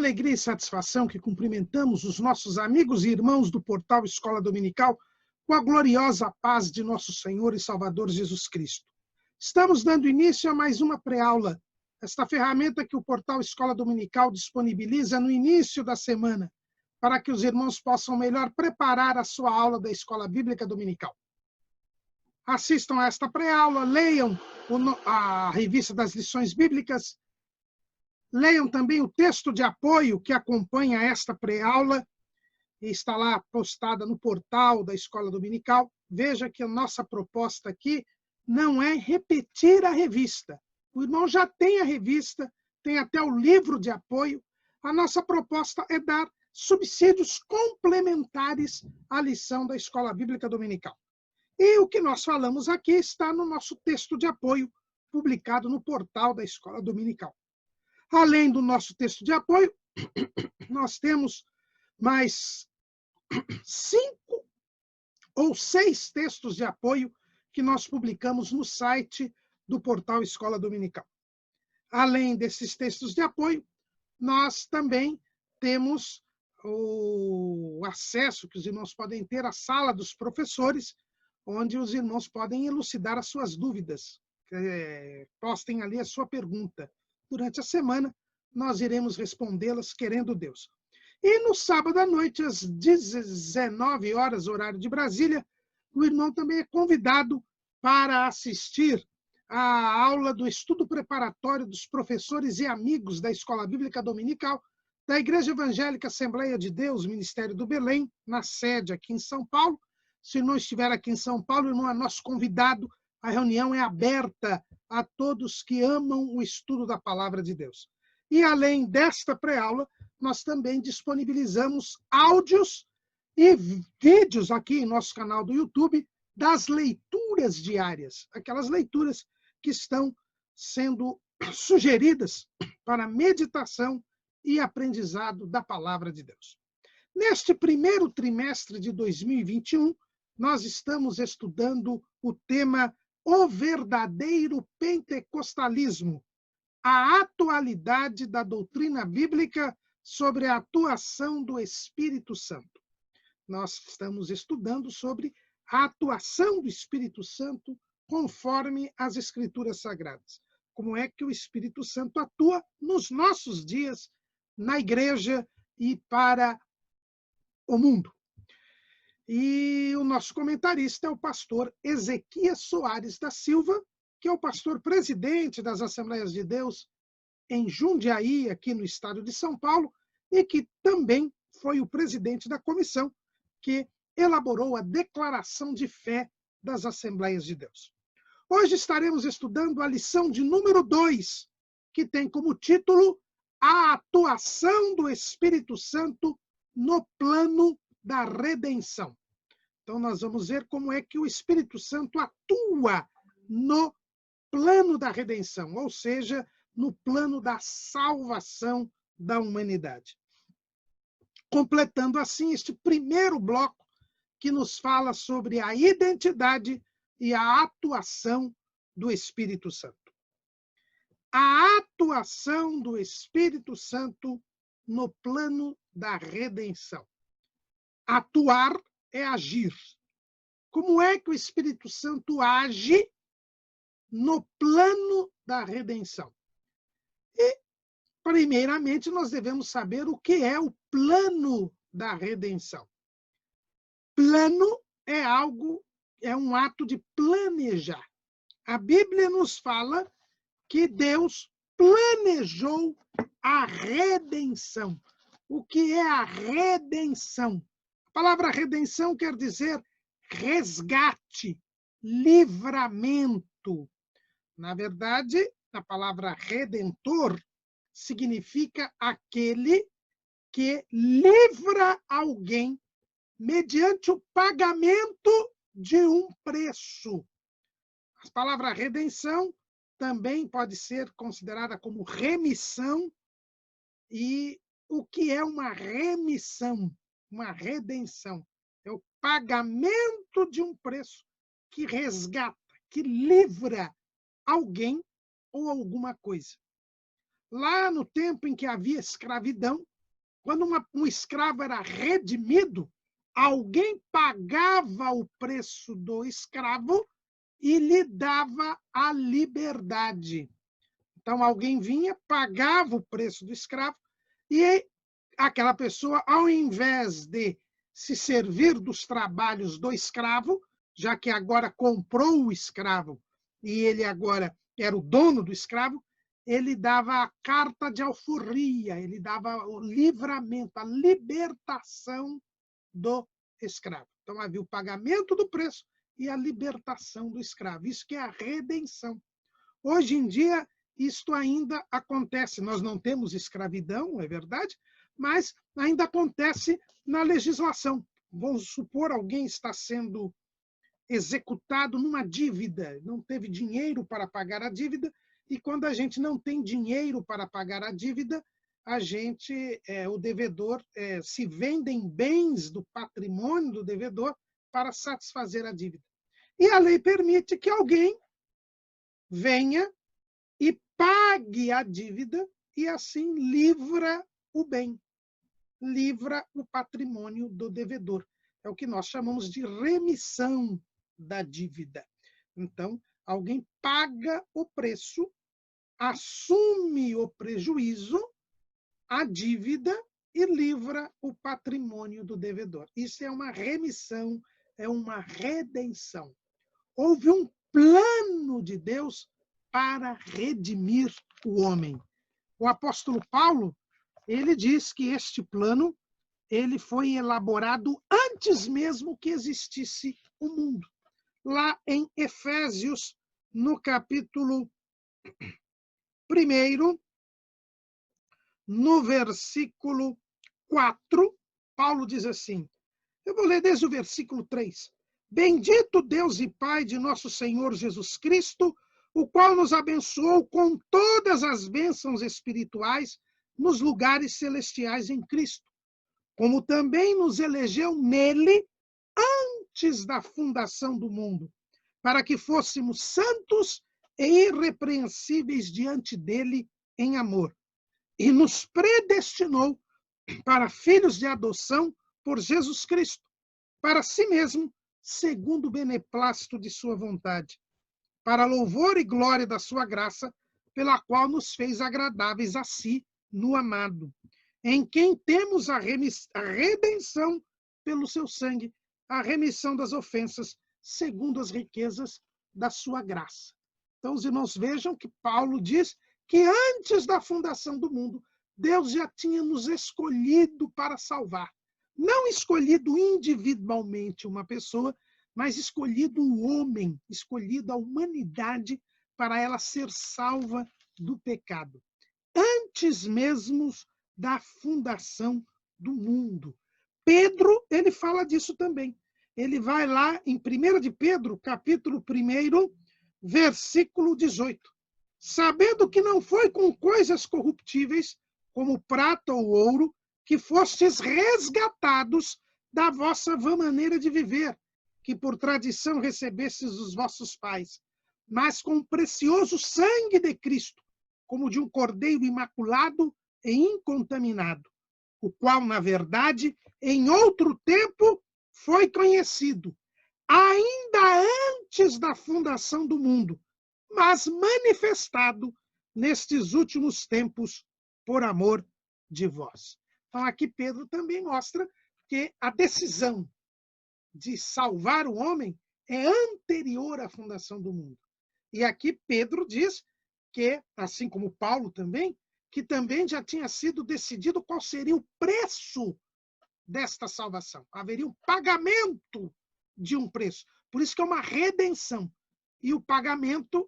alegria e satisfação que cumprimentamos os nossos amigos e irmãos do portal Escola Dominical com a gloriosa paz de nosso Senhor e Salvador Jesus Cristo. Estamos dando início a mais uma pré-aula, esta ferramenta que o portal Escola Dominical disponibiliza no início da semana, para que os irmãos possam melhor preparar a sua aula da Escola Bíblica Dominical. Assistam a esta pré-aula, leiam a revista das lições bíblicas, leiam também o texto de apoio que acompanha esta pré-aula, e está lá postada no portal da Escola Dominical. Veja que a nossa proposta aqui não é repetir a revista. O irmão já tem a revista, tem até o livro de apoio. A nossa proposta é dar subsídios complementares à lição da Escola Bíblica Dominical. E o que nós falamos aqui está no nosso texto de apoio, publicado no portal da Escola Dominical. Além do nosso texto de apoio, nós temos mais 5 ou 6 textos de apoio que nós publicamos no site do portal Escola Dominical. Além desses textos de apoio, nós também temos o acesso que os irmãos podem ter à sala dos professores, onde os irmãos podem elucidar as suas dúvidas. Postem ali a sua pergunta. Durante a semana, nós iremos respondê-las, querendo Deus. E no sábado à noite, às 19 horas, horário de Brasília, o irmão também é convidado para assistir à aula do estudo preparatório dos professores e amigos da Escola Bíblica Dominical da Igreja Evangélica Assembleia de Deus, Ministério do Belém, na sede aqui em São Paulo. Se não estiver aqui em São Paulo, o irmão é nosso convidado. A reunião é aberta a todos que amam o estudo da Palavra de Deus. E, além desta pré-aula, nós também disponibilizamos áudios e vídeos aqui em nosso canal do YouTube das leituras diárias, aquelas leituras que estão sendo sugeridas para meditação e aprendizado da Palavra de Deus. Neste primeiro trimestre de 2021, nós estamos estudando o tema O Verdadeiro Pentecostalismo, a atualidade da doutrina bíblica sobre a atuação do Espírito Santo. Nós estamos estudando sobre a atuação do Espírito Santo conforme as Escrituras Sagradas. Como é que o Espírito Santo atua nos nossos dias, na igreja e para o mundo. E o nosso comentarista é o pastor Ezequias Soares da Silva, que é o pastor presidente das Assembleias de Deus em Jundiaí, aqui no estado de São Paulo, e que também foi o presidente da comissão que elaborou a declaração de fé das Assembleias de Deus. Hoje estaremos estudando a lição de número 2, que tem como título A Atuação do Espírito Santo no Plano da Redenção. Então, nós vamos ver como é que o Espírito Santo atua no plano da redenção, ou seja, no plano da salvação da humanidade. Completando assim este primeiro bloco que nos fala sobre a identidade e a atuação do Espírito Santo. A atuação do Espírito Santo no plano da redenção. Atuar é agir. Como é que o Espírito Santo age no plano da redenção? E, primeiramente, nós devemos saber o que é o plano da redenção. Plano é um ato de planejar. A Bíblia nos fala que Deus planejou a redenção. O que é a redenção? A palavra redenção quer dizer resgate, livramento. Na verdade, a palavra redentor significa aquele que livra alguém mediante o pagamento de um preço. A palavra redenção também pode ser considerada como remissão. E o que é uma remissão? Uma redenção. É o pagamento de um preço que resgata, que livra alguém ou alguma coisa. Lá no tempo em que havia escravidão, quando um escravo era redimido, alguém pagava o preço do escravo e lhe dava a liberdade. Então, alguém vinha, pagava o preço do escravo, e aquela pessoa, ao invés de se servir dos trabalhos do escravo, já que agora comprou o escravo e ele agora era o dono do escravo, ele dava a carta de alforria, ele dava o livramento, a libertação do escravo. Então, havia o pagamento do preço e a libertação do escravo. Isso que é a redenção. Hoje em dia, isto ainda acontece. Nós não temos escravidão, é verdade, mas ainda acontece na legislação. Vamos supor, alguém está sendo executado numa dívida, não teve dinheiro para pagar a dívida, e quando a gente não tem dinheiro para pagar a dívida, o devedor, se vendem bens do patrimônio do devedor para satisfazer a dívida. E a lei permite que alguém venha e pague a dívida e assim livra o bem, livra o patrimônio do devedor. É o que nós chamamos de remissão da dívida. Então, alguém paga o preço, assume o prejuízo, a dívida e livra o patrimônio do devedor. Isso é uma remissão, é uma redenção. Houve um plano de Deus para redimir o homem. O apóstolo Paulo, ele diz que este plano ele foi elaborado antes mesmo que existisse o mundo. Lá em Efésios, no capítulo 1, no versículo 4, Paulo diz assim, eu vou ler desde o versículo 3. Bendito Deus e Pai de nosso Senhor Jesus Cristo, o qual nos abençoou com todas as bênçãos espirituais nos lugares celestiais em Cristo, como também nos elegeu nele antes da fundação do mundo, para que fôssemos santos e irrepreensíveis diante dele em amor. E nos predestinou para filhos de adoção por Jesus Cristo, para si mesmo, segundo o beneplácito de sua vontade, para louvor e glória da sua graça, pela qual nos fez agradáveis a si no amado, em quem temos a redenção pelo seu sangue, a remissão das ofensas, segundo as riquezas da sua graça. Então, os irmãos vejam que Paulo diz que antes da fundação do mundo, Deus já tinha nos escolhido para salvar. Não escolhido individualmente uma pessoa, mas escolhido o homem, escolhido a humanidade para ela ser salva do pecado. Antes mesmo da fundação do mundo. Pedro, ele fala disso também. Ele vai lá em 1 de Pedro, capítulo 1, versículo 18. Sabendo que não foi com coisas corruptíveis, como prata ou ouro, que fostes resgatados da vossa vã maneira de viver, que por tradição recebestes dos vossos pais, mas com o precioso sangue de Cristo, como de um cordeiro imaculado e incontaminado, o qual, na verdade, em outro tempo foi conhecido, ainda antes da fundação do mundo, mas manifestado nestes últimos tempos por amor de vós. Então, aqui Pedro também mostra que a decisão de salvar o homem é anterior à fundação do mundo. E aqui Pedro diz que, assim como Paulo também, que também já tinha sido decidido qual seria o preço desta salvação. Haveria um pagamento de um preço. Por isso que é uma redenção. E o pagamento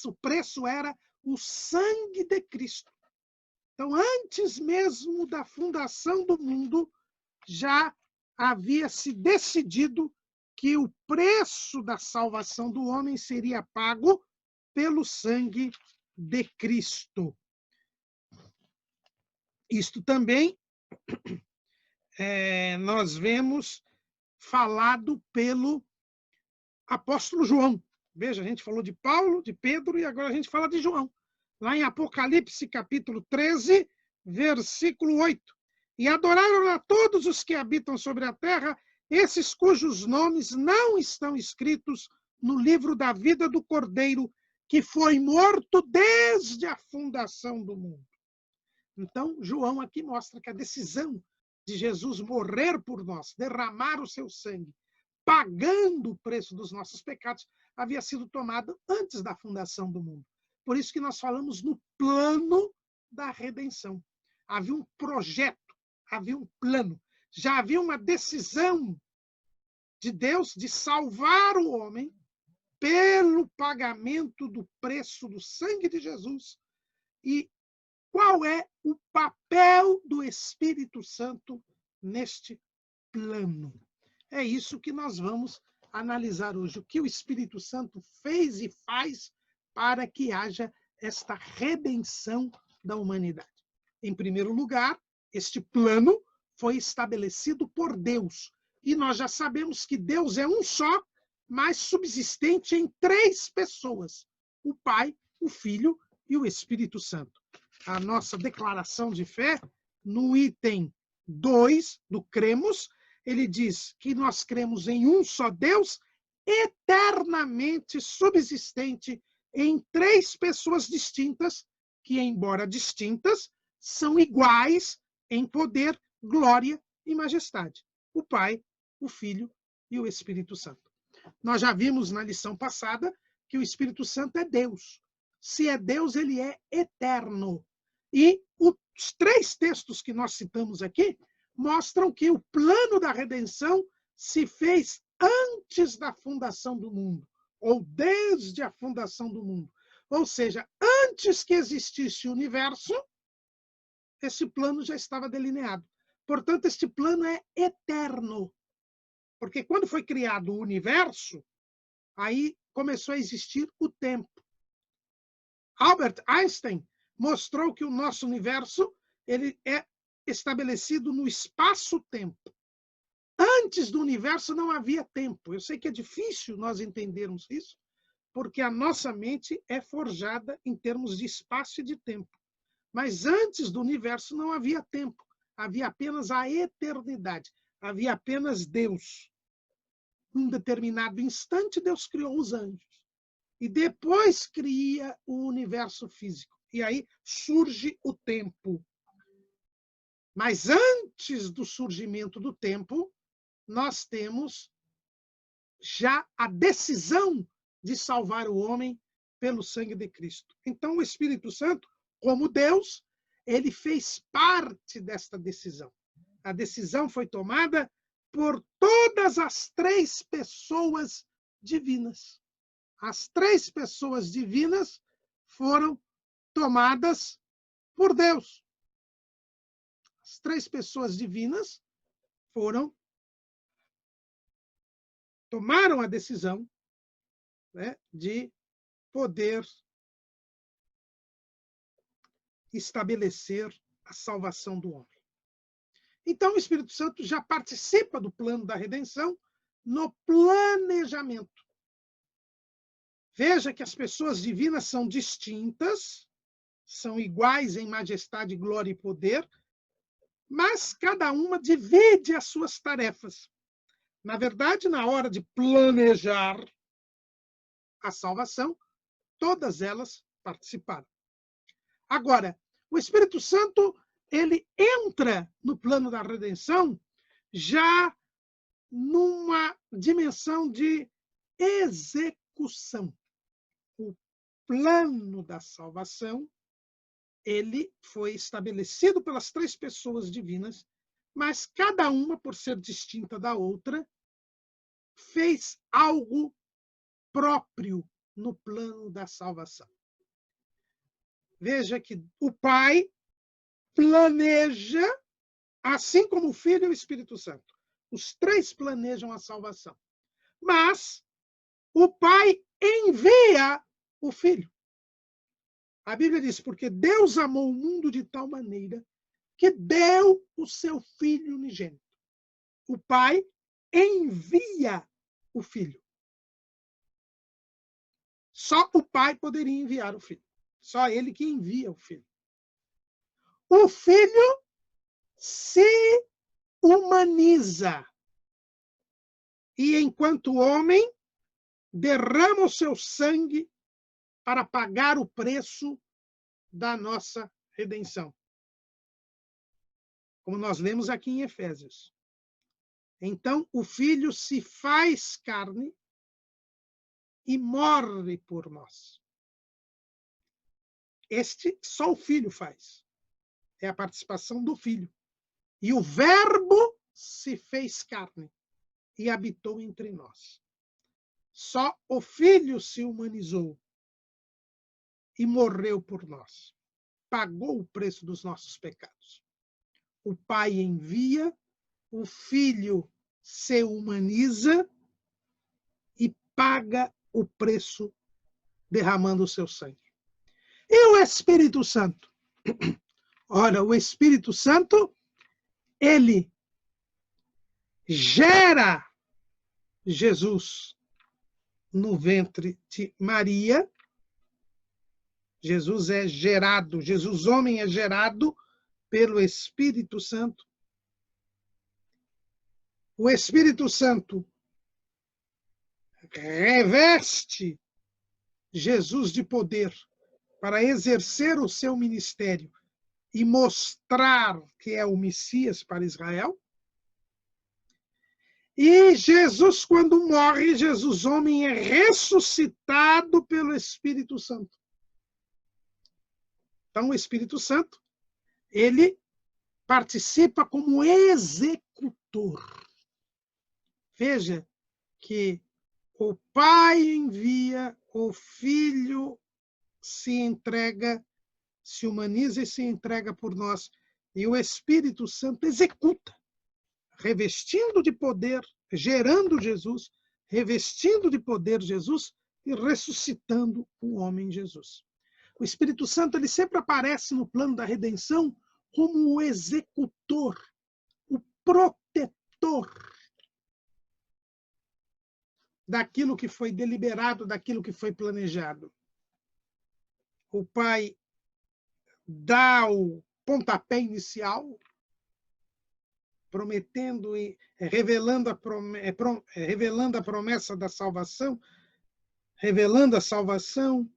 o preço era o sangue de Cristo. Então, antes mesmo da fundação do mundo, já havia se decidido que o preço da salvação do homem seria pago pelo sangue de Cristo. Isto também nós vemos falado pelo apóstolo João. Veja, a gente falou de Paulo, de Pedro, e agora a gente fala de João. Lá em Apocalipse, capítulo 13, versículo 8. E adoraram a todos os que habitam sobre a terra, esses cujos nomes não estão escritos no livro da vida do Cordeiro, que foi morto desde a fundação do mundo. Então, João aqui mostra que a decisão de Jesus morrer por nós, derramar o seu sangue, pagando o preço dos nossos pecados, havia sido tomada antes da fundação do mundo. Por isso que nós falamos no plano da redenção. Havia um projeto, havia um plano, já havia uma decisão de Deus de salvar o homem pelo pagamento do preço do sangue de Jesus. E qual é o papel do Espírito Santo neste plano? É isso que nós vamos analisar hoje. O que o Espírito Santo fez e faz para que haja esta redenção da humanidade. Em primeiro lugar, este plano foi estabelecido por Deus. E nós já sabemos que Deus é um só, mas subsistente em 3 pessoas: o Pai, o Filho e o Espírito Santo. A nossa declaração de fé, no item 2 do cremos, ele diz que nós cremos em um só Deus, eternamente subsistente em 3 pessoas distintas, que, embora distintas, são iguais em poder, glória e majestade: o Pai, o Filho e o Espírito Santo. Nós já vimos na lição passada que o Espírito Santo é Deus. Se é Deus, ele é eterno. E os 3 textos que nós citamos aqui mostram que o plano da redenção se fez antes da fundação do mundo, ou desde a fundação do mundo. Ou seja, antes que existisse o universo, esse plano já estava delineado. Portanto, este plano é eterno. Porque quando foi criado o universo, aí começou a existir o tempo. Albert Einstein mostrou que o nosso universo ele é estabelecido no espaço-tempo. Antes do universo não havia tempo. Eu sei que é difícil nós entendermos isso, porque a nossa mente é forjada em termos de espaço e de tempo. Mas antes do universo não havia tempo. Havia apenas a eternidade. Havia apenas Deus. Num determinado instante, Deus criou os anjos. E depois cria o universo físico. E aí surge o tempo. Mas antes do surgimento do tempo, nós temos já a decisão de salvar o homem pelo sangue de Cristo. Então, o Espírito Santo, como Deus, ele fez parte desta decisão. A decisão foi tomada por todas as 3 pessoas divinas. As 3 pessoas divinas foram tomadas por Deus. As 3 pessoas divinas tomaram a decisão, né, de poder estabelecer a salvação do homem. Então, o Espírito Santo já participa do plano da redenção no planejamento. Veja que as pessoas divinas são distintas, são iguais em majestade, glória e poder, mas cada uma divide as suas tarefas. Na verdade, na hora de planejar a salvação, todas elas participaram. Agora, o Espírito Santo, ele entra no plano da redenção já numa dimensão de execução. O plano da salvação, ele foi estabelecido pelas 3 pessoas divinas, mas cada uma, por ser distinta da outra, fez algo próprio no plano da salvação. Veja que o Pai planeja, assim como o Filho e o Espírito Santo. Os 3 planejam a salvação. Mas o Pai envia o Filho. A Bíblia diz, porque Deus amou o mundo de tal maneira que deu o seu Filho unigênito. O Pai envia o Filho. Só o Pai poderia enviar o Filho. Só ele que envia o Filho. O Filho se humaniza. E enquanto homem, derrama o seu sangue para pagar o preço da nossa redenção. Como nós lemos aqui em Efésios. Então, o Filho se faz carne e morre por nós. Só o Filho faz. É a participação do Filho. E o Verbo se fez carne e habitou entre nós. Só o Filho se humanizou e morreu por nós. Pagou o preço dos nossos pecados. O Pai envia, o Filho se humaniza e paga o preço derramando o seu sangue. E o Espírito Santo? Ora, o Espírito Santo, ele gera Jesus no ventre de Maria. Jesus é gerado, Jesus homem é gerado pelo Espírito Santo. O Espírito Santo reveste Jesus de poder para exercer o seu ministério e mostrar que é o Messias para Israel. E Jesus, quando morre, Jesus homem é ressuscitado pelo Espírito Santo. Então, o Espírito Santo, ele participa como executor. Veja que o Pai envia, o Filho se entrega, se humaniza e se entrega por nós. E o Espírito Santo executa, revestindo de poder, gerando Jesus, revestindo de poder Jesus e ressuscitando o homem Jesus. O Espírito Santo ele sempre aparece no plano da redenção como o executor, o protetor daquilo que foi deliberado, daquilo que foi planejado. O Pai dá o pontapé inicial, prometendo e revelando a promessa da salvação, revelando a salvação,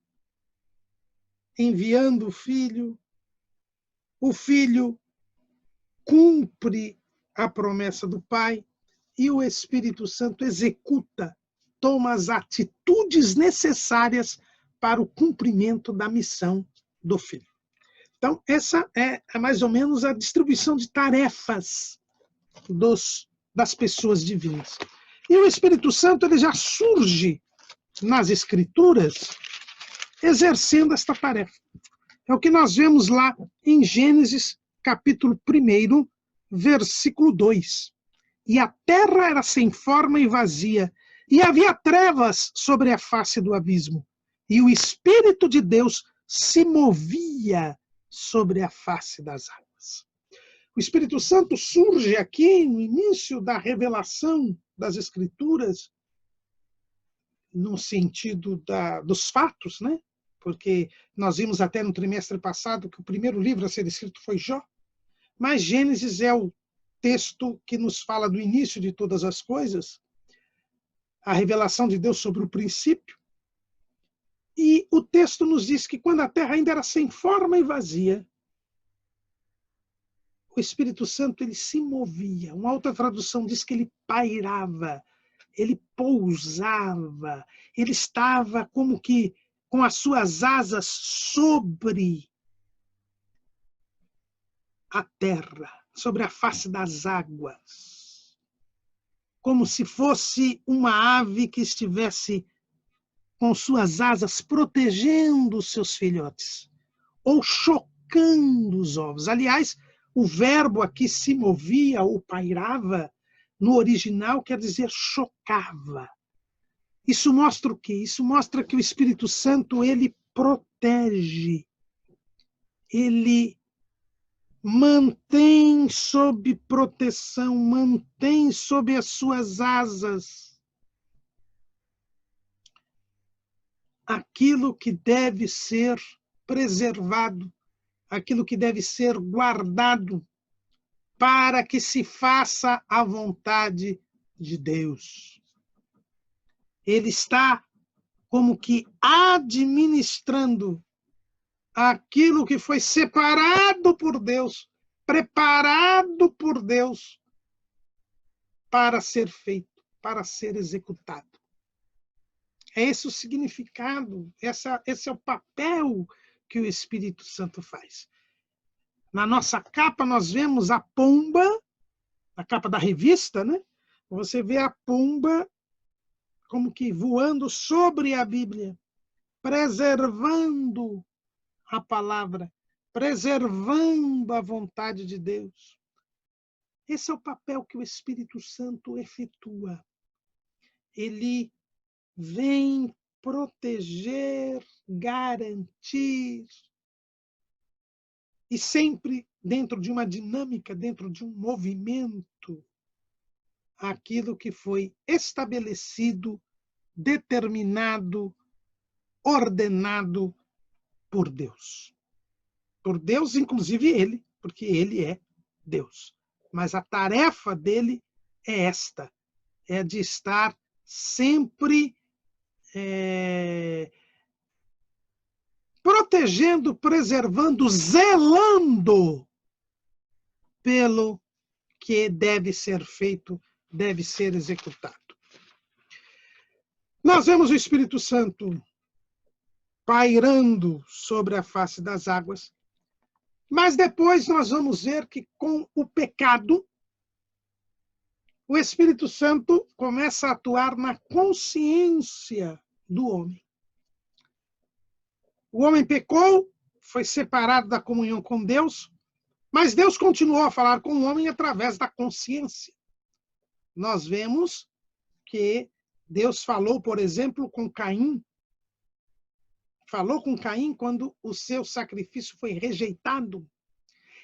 enviando o Filho cumpre a promessa do Pai e o Espírito Santo executa, toma as atitudes necessárias para o cumprimento da missão do Filho. Então, essa é mais ou menos a distribuição de tarefas das pessoas divinas. E o Espírito Santo ele já surge nas Escrituras exercendo esta tarefa. É o que nós vemos lá em Gênesis, capítulo 1, versículo 2. E a terra era sem forma e vazia, e havia trevas sobre a face do abismo. E o Espírito de Deus se movia sobre a face das águas. O Espírito Santo surge aqui no início da revelação das Escrituras, no sentido dos fatos, né? Porque nós vimos até no trimestre passado que o primeiro livro a ser escrito foi Jó, mas Gênesis é o texto que nos fala do início de todas as coisas, a revelação de Deus sobre o princípio, e o texto nos diz que quando a terra ainda era sem forma e vazia, o Espírito Santo ele se movia. Uma outra tradução diz que ele pairava, ele pousava, ele estava como que com as suas asas sobre a terra, sobre a face das águas, como se fosse uma ave que estivesse com suas asas protegendo os seus filhotes, ou chocando os ovos. Aliás, o verbo aqui se movia ou pairava, no original quer dizer chocava. Isso mostra o quê? Isso mostra que o Espírito Santo, ele protege, ele mantém sob proteção, mantém sob as suas asas aquilo que deve ser preservado, aquilo que deve ser guardado, para que se faça a vontade de Deus. Ele está como que administrando aquilo que foi separado por Deus, preparado por Deus para ser feito, para ser executado. É esse o significado, esse é o papel que o Espírito Santo faz. Na nossa capa, nós vemos a pomba, a capa da revista, né? Você vê a pomba como que voando sobre a Bíblia, preservando a palavra, preservando a vontade de Deus. Esse é o papel que o Espírito Santo efetua. Ele vem proteger, garantir, e sempre dentro de uma dinâmica, dentro de um movimento, aquilo que foi estabelecido, determinado, ordenado por Deus. Por Deus, inclusive ele, porque ele é Deus. Mas a tarefa dele é esta, é de estar sempre protegendo, preservando, zelando pelo que deve ser feito, deve ser executado. Nós vemos o Espírito Santo pairando sobre a face das águas, mas depois nós vamos ver que com o pecado, o Espírito Santo começa a atuar na consciência do homem. O homem pecou, foi separado da comunhão com Deus, mas Deus continuou a falar com o homem através da consciência. Nós vemos que Deus falou, por exemplo, com Caim. Falou com Caim quando o seu sacrifício foi rejeitado.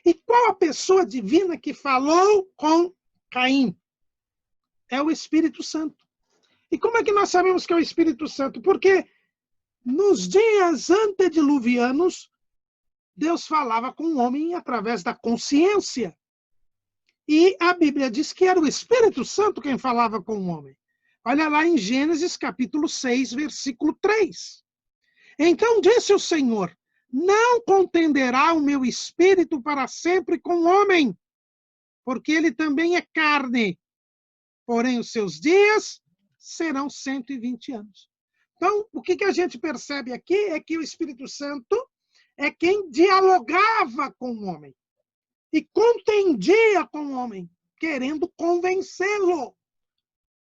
E qual a pessoa divina que falou com Caim? É o Espírito Santo. E como é que nós sabemos que é o Espírito Santo? Porque nos dias antediluvianos, Deus falava com o homem através da consciência. E a Bíblia diz que era o Espírito Santo quem falava com o homem. Olha lá em Gênesis capítulo 6, versículo 3. Então disse o Senhor, não contenderá o meu espírito para sempre com o homem, porque ele também é carne, porém os seus dias serão 120 anos. Então, o que a gente percebe aqui é que o Espírito Santo é quem dialogava com o homem e contendia com o homem, querendo convencê-lo,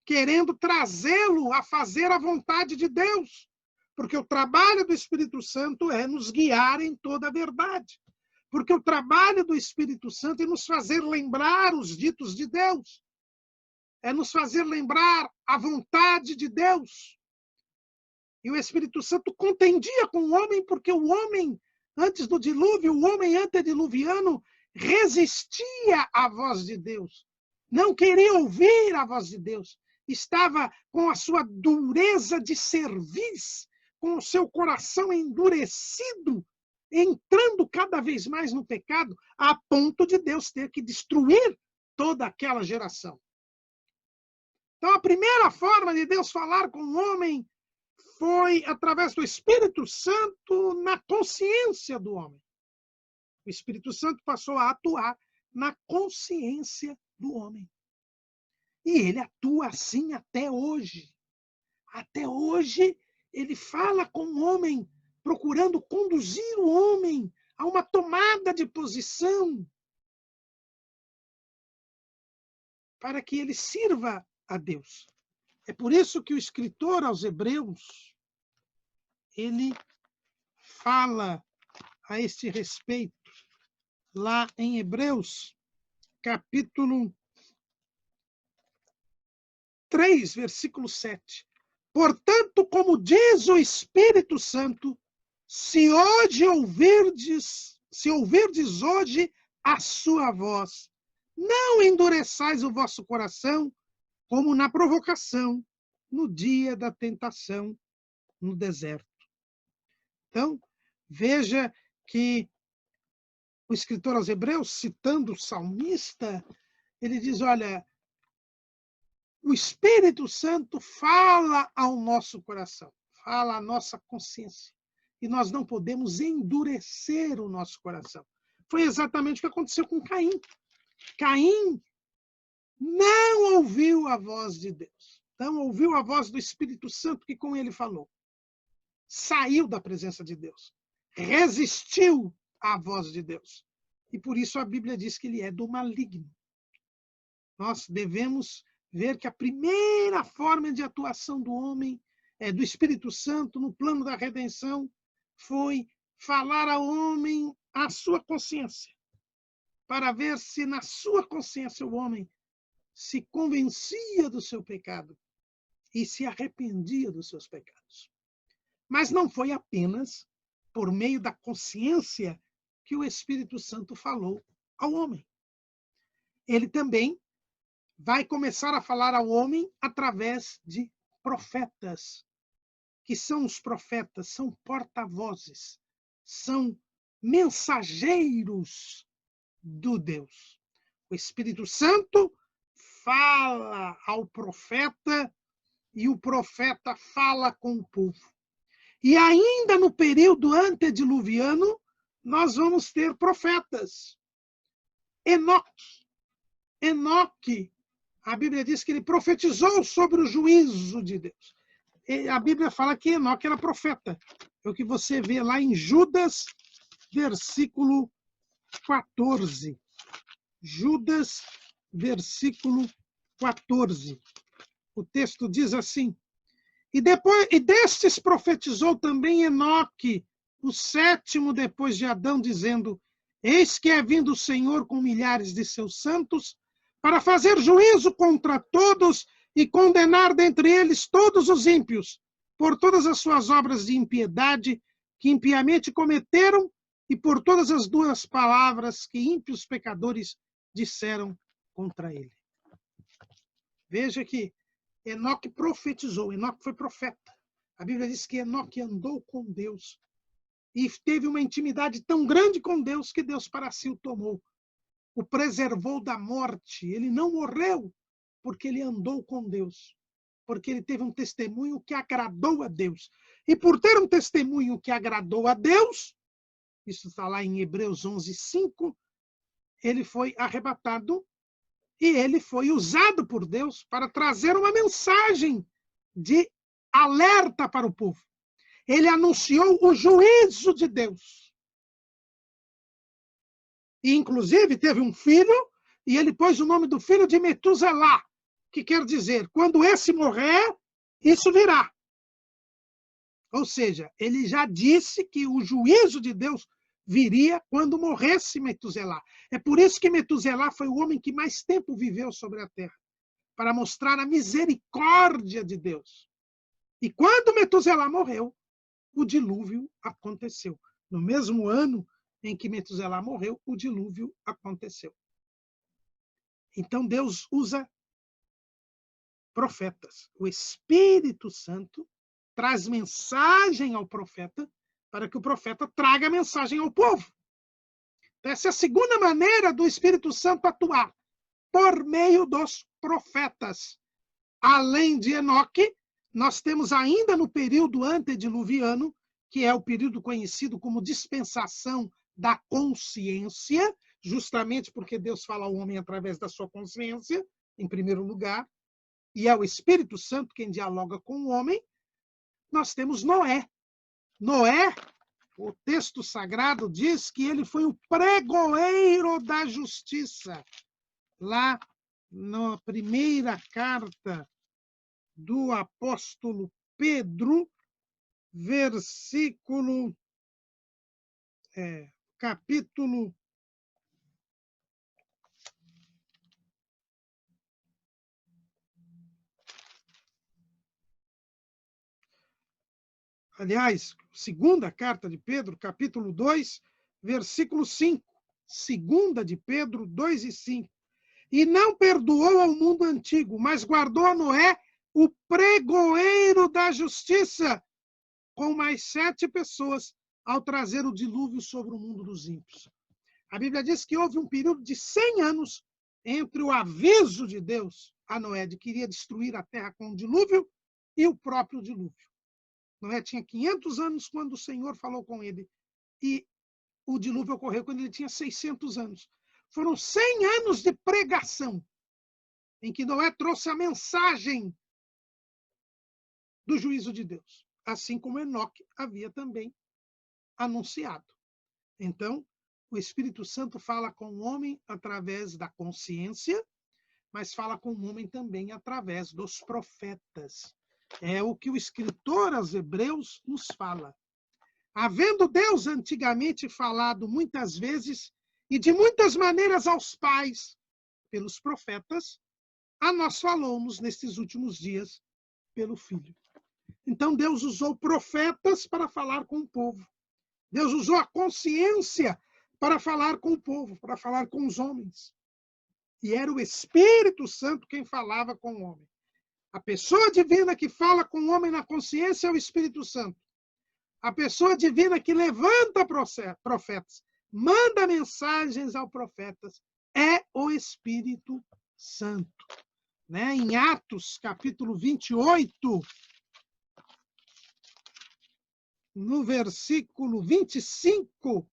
querendo trazê-lo a fazer a vontade de Deus. Porque o trabalho do Espírito Santo é nos guiar em toda a verdade. Porque o trabalho do Espírito Santo é nos fazer lembrar os ditos de Deus. É nos fazer lembrar a vontade de Deus. E o Espírito Santo contendia com o homem, porque o homem, antes do dilúvio, o homem antediluviano, resistia à voz de Deus. Não queria ouvir a voz de Deus. Estava com a sua dureza de cerviz, com o seu coração endurecido, entrando cada vez mais no pecado, a ponto de Deus ter que destruir toda aquela geração. Então, a primeira forma de Deus falar com o homem foi através do Espírito Santo na consciência do homem. O Espírito Santo passou a atuar na consciência do homem. E ele atua assim até hoje. Até hoje, ele fala com o homem, procurando conduzir o homem a uma tomada de posição para que ele sirva a Deus. É por isso que o escritor aos Hebreus, ele fala a este respeito, lá em Hebreus, capítulo 3, versículo 7. Portanto, como diz o Espírito Santo, se ouvirdes hoje a sua voz, não endureçais o vosso coração, como na provocação, no dia da tentação, no deserto. Então, veja que o escritor aos Hebreus, citando o salmista, ele diz, olha, o Espírito Santo fala ao nosso coração, fala à nossa consciência. E nós não podemos endurecer o nosso coração. Foi exatamente o que aconteceu com Caim. Caim não ouviu a voz de Deus. Não ouviu a voz do Espírito Santo que com ele falou. Saiu da presença de Deus. Resistiu à voz de Deus. E por isso a Bíblia diz que ele é do maligno. Nós devemos ver que a primeira forma de atuação do homem, do Espírito Santo, no plano da redenção, foi falar ao homem a sua consciência, para ver se na sua consciência o homem se convencia do seu pecado e se arrependia dos seus pecados. Mas não foi apenas por meio da consciência que o Espírito Santo falou ao homem. Ele também vai começar a falar ao homem através de profetas. Que são os profetas? São porta-vozes, são mensageiros do Deus. O Espírito Santo fala ao profeta e o profeta fala com o povo. E ainda no período antediluviano, nós vamos ter profetas. Enoque, a Bíblia diz que ele profetizou sobre o juízo de Deus. E a Bíblia fala que Enoque era profeta. É o que você vê lá em Judas, versículo 14. Judas, versículo 14. O texto diz assim: e destes profetizou também Enoque, o sétimo depois de Adão, dizendo: eis que é vindo o Senhor com milhares de seus santos, para fazer juízo contra todos e condenar dentre eles todos os ímpios, por todas as suas obras de impiedade que impiamente cometeram e por todas as duras palavras que ímpios pecadores disseram contra ele. Veja que Enoque profetizou, Enoque foi profeta. A Bíblia diz que Enoque andou com Deus e teve uma intimidade tão grande com Deus que Deus para si o tomou, o preservou da morte. Ele não morreu porque ele andou com Deus, porque ele teve um testemunho que agradou a Deus. E por ter um testemunho que agradou a Deus, isso está lá em Hebreus 11:5, ele foi arrebatado e ele foi usado por Deus para trazer uma mensagem de alerta para o povo. Ele anunciou o juízo de Deus. E, inclusive, teve um filho, e ele pôs o nome do filho de Metuselá, que quer dizer, quando esse morrer, isso virá. Ou seja, ele já disse que o juízo de Deus viria quando morresse Metuselá. É por isso que Metuselá foi o homem que mais tempo viveu sobre a terra, para mostrar a misericórdia de Deus. E quando Metuselá morreu, o dilúvio aconteceu. No mesmo ano em que Metuselá morreu, o dilúvio aconteceu. Então Deus usa profetas. O Espírito Santo traz mensagem ao profeta para que o profeta traga a mensagem ao povo. Essa é a segunda maneira do Espírito Santo atuar, por meio dos profetas. Além de Enoque, nós temos ainda no período antediluviano, que é o período conhecido como dispensação da consciência, justamente porque Deus fala ao homem através da sua consciência, em primeiro lugar, e é o Espírito Santo quem dialoga com o homem. Nós temos Noé. Noé, o texto sagrado diz que ele foi o pregoeiro da justiça. Lá na primeira carta do apóstolo Pedro, capítulo 2, versículo 5. 2 de Pedro 2 e 5. E não perdoou ao mundo antigo, mas guardou a Noé, o pregoeiro da justiça, com mais 7 pessoas, ao trazer o dilúvio sobre o mundo dos ímpios. A Bíblia diz que houve um período de 100 anos entre o aviso de Deus a Noé de que iria destruir a terra com o dilúvio e o próprio dilúvio. Noé tinha 500 anos quando o Senhor falou com ele, e o dilúvio ocorreu quando ele tinha 600 anos. Foram 100 anos de pregação, em que Noé trouxe a mensagem do juízo de Deus, assim como Enoque havia também anunciado. Então, o Espírito Santo fala com o homem através da consciência, mas fala com o homem também através dos profetas. É o que o escritor aos Hebreus nos fala. Havendo Deus antigamente falado muitas vezes e de muitas maneiras aos pais pelos profetas, a nós falou-nos nestes últimos dias pelo Filho. Então Deus usou profetas para falar com o povo. Deus usou a consciência para falar com o povo, para falar com os homens. E era o Espírito Santo quem falava com o homem. A pessoa divina que fala com o homem na consciência é o Espírito Santo. A pessoa divina que levanta profetas, manda mensagens aos profetas, é o Espírito Santo. Né? Em Atos, capítulo 28, no versículo 25,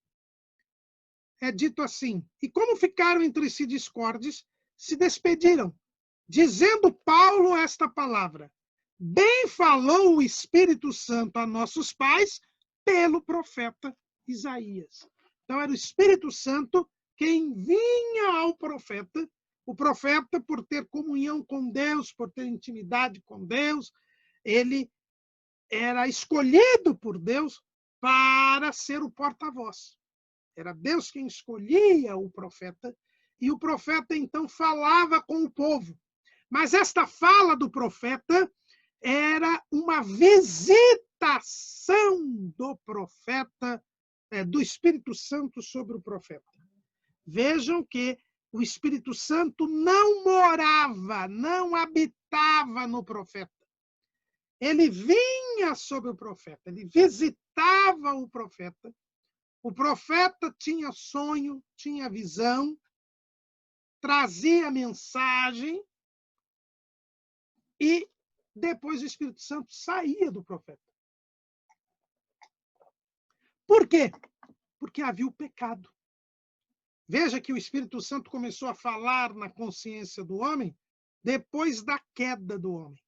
é dito assim: e como ficaram entre si discordes, se despediram, dizendo Paulo esta palavra: bem falou o Espírito Santo a nossos pais pelo profeta Isaías. Então era o Espírito Santo quem vinha ao profeta. O profeta, por ter comunhão com Deus, por ter intimidade com Deus, ele era escolhido por Deus para ser o porta-voz. Era Deus quem escolhia o profeta, e o profeta então falava com o povo. Mas esta fala do profeta era uma visitação do profeta, do Espírito Santo sobre o profeta. Vejam que o Espírito Santo não morava, não habitava no profeta. Ele vinha sobre o profeta, ele visitava o profeta. O profeta tinha sonho, tinha visão, trazia mensagem, e depois o Espírito Santo saía do profeta. Por quê? Porque havia o pecado. Veja que o Espírito Santo começou a falar na consciência do homem depois da queda do homem.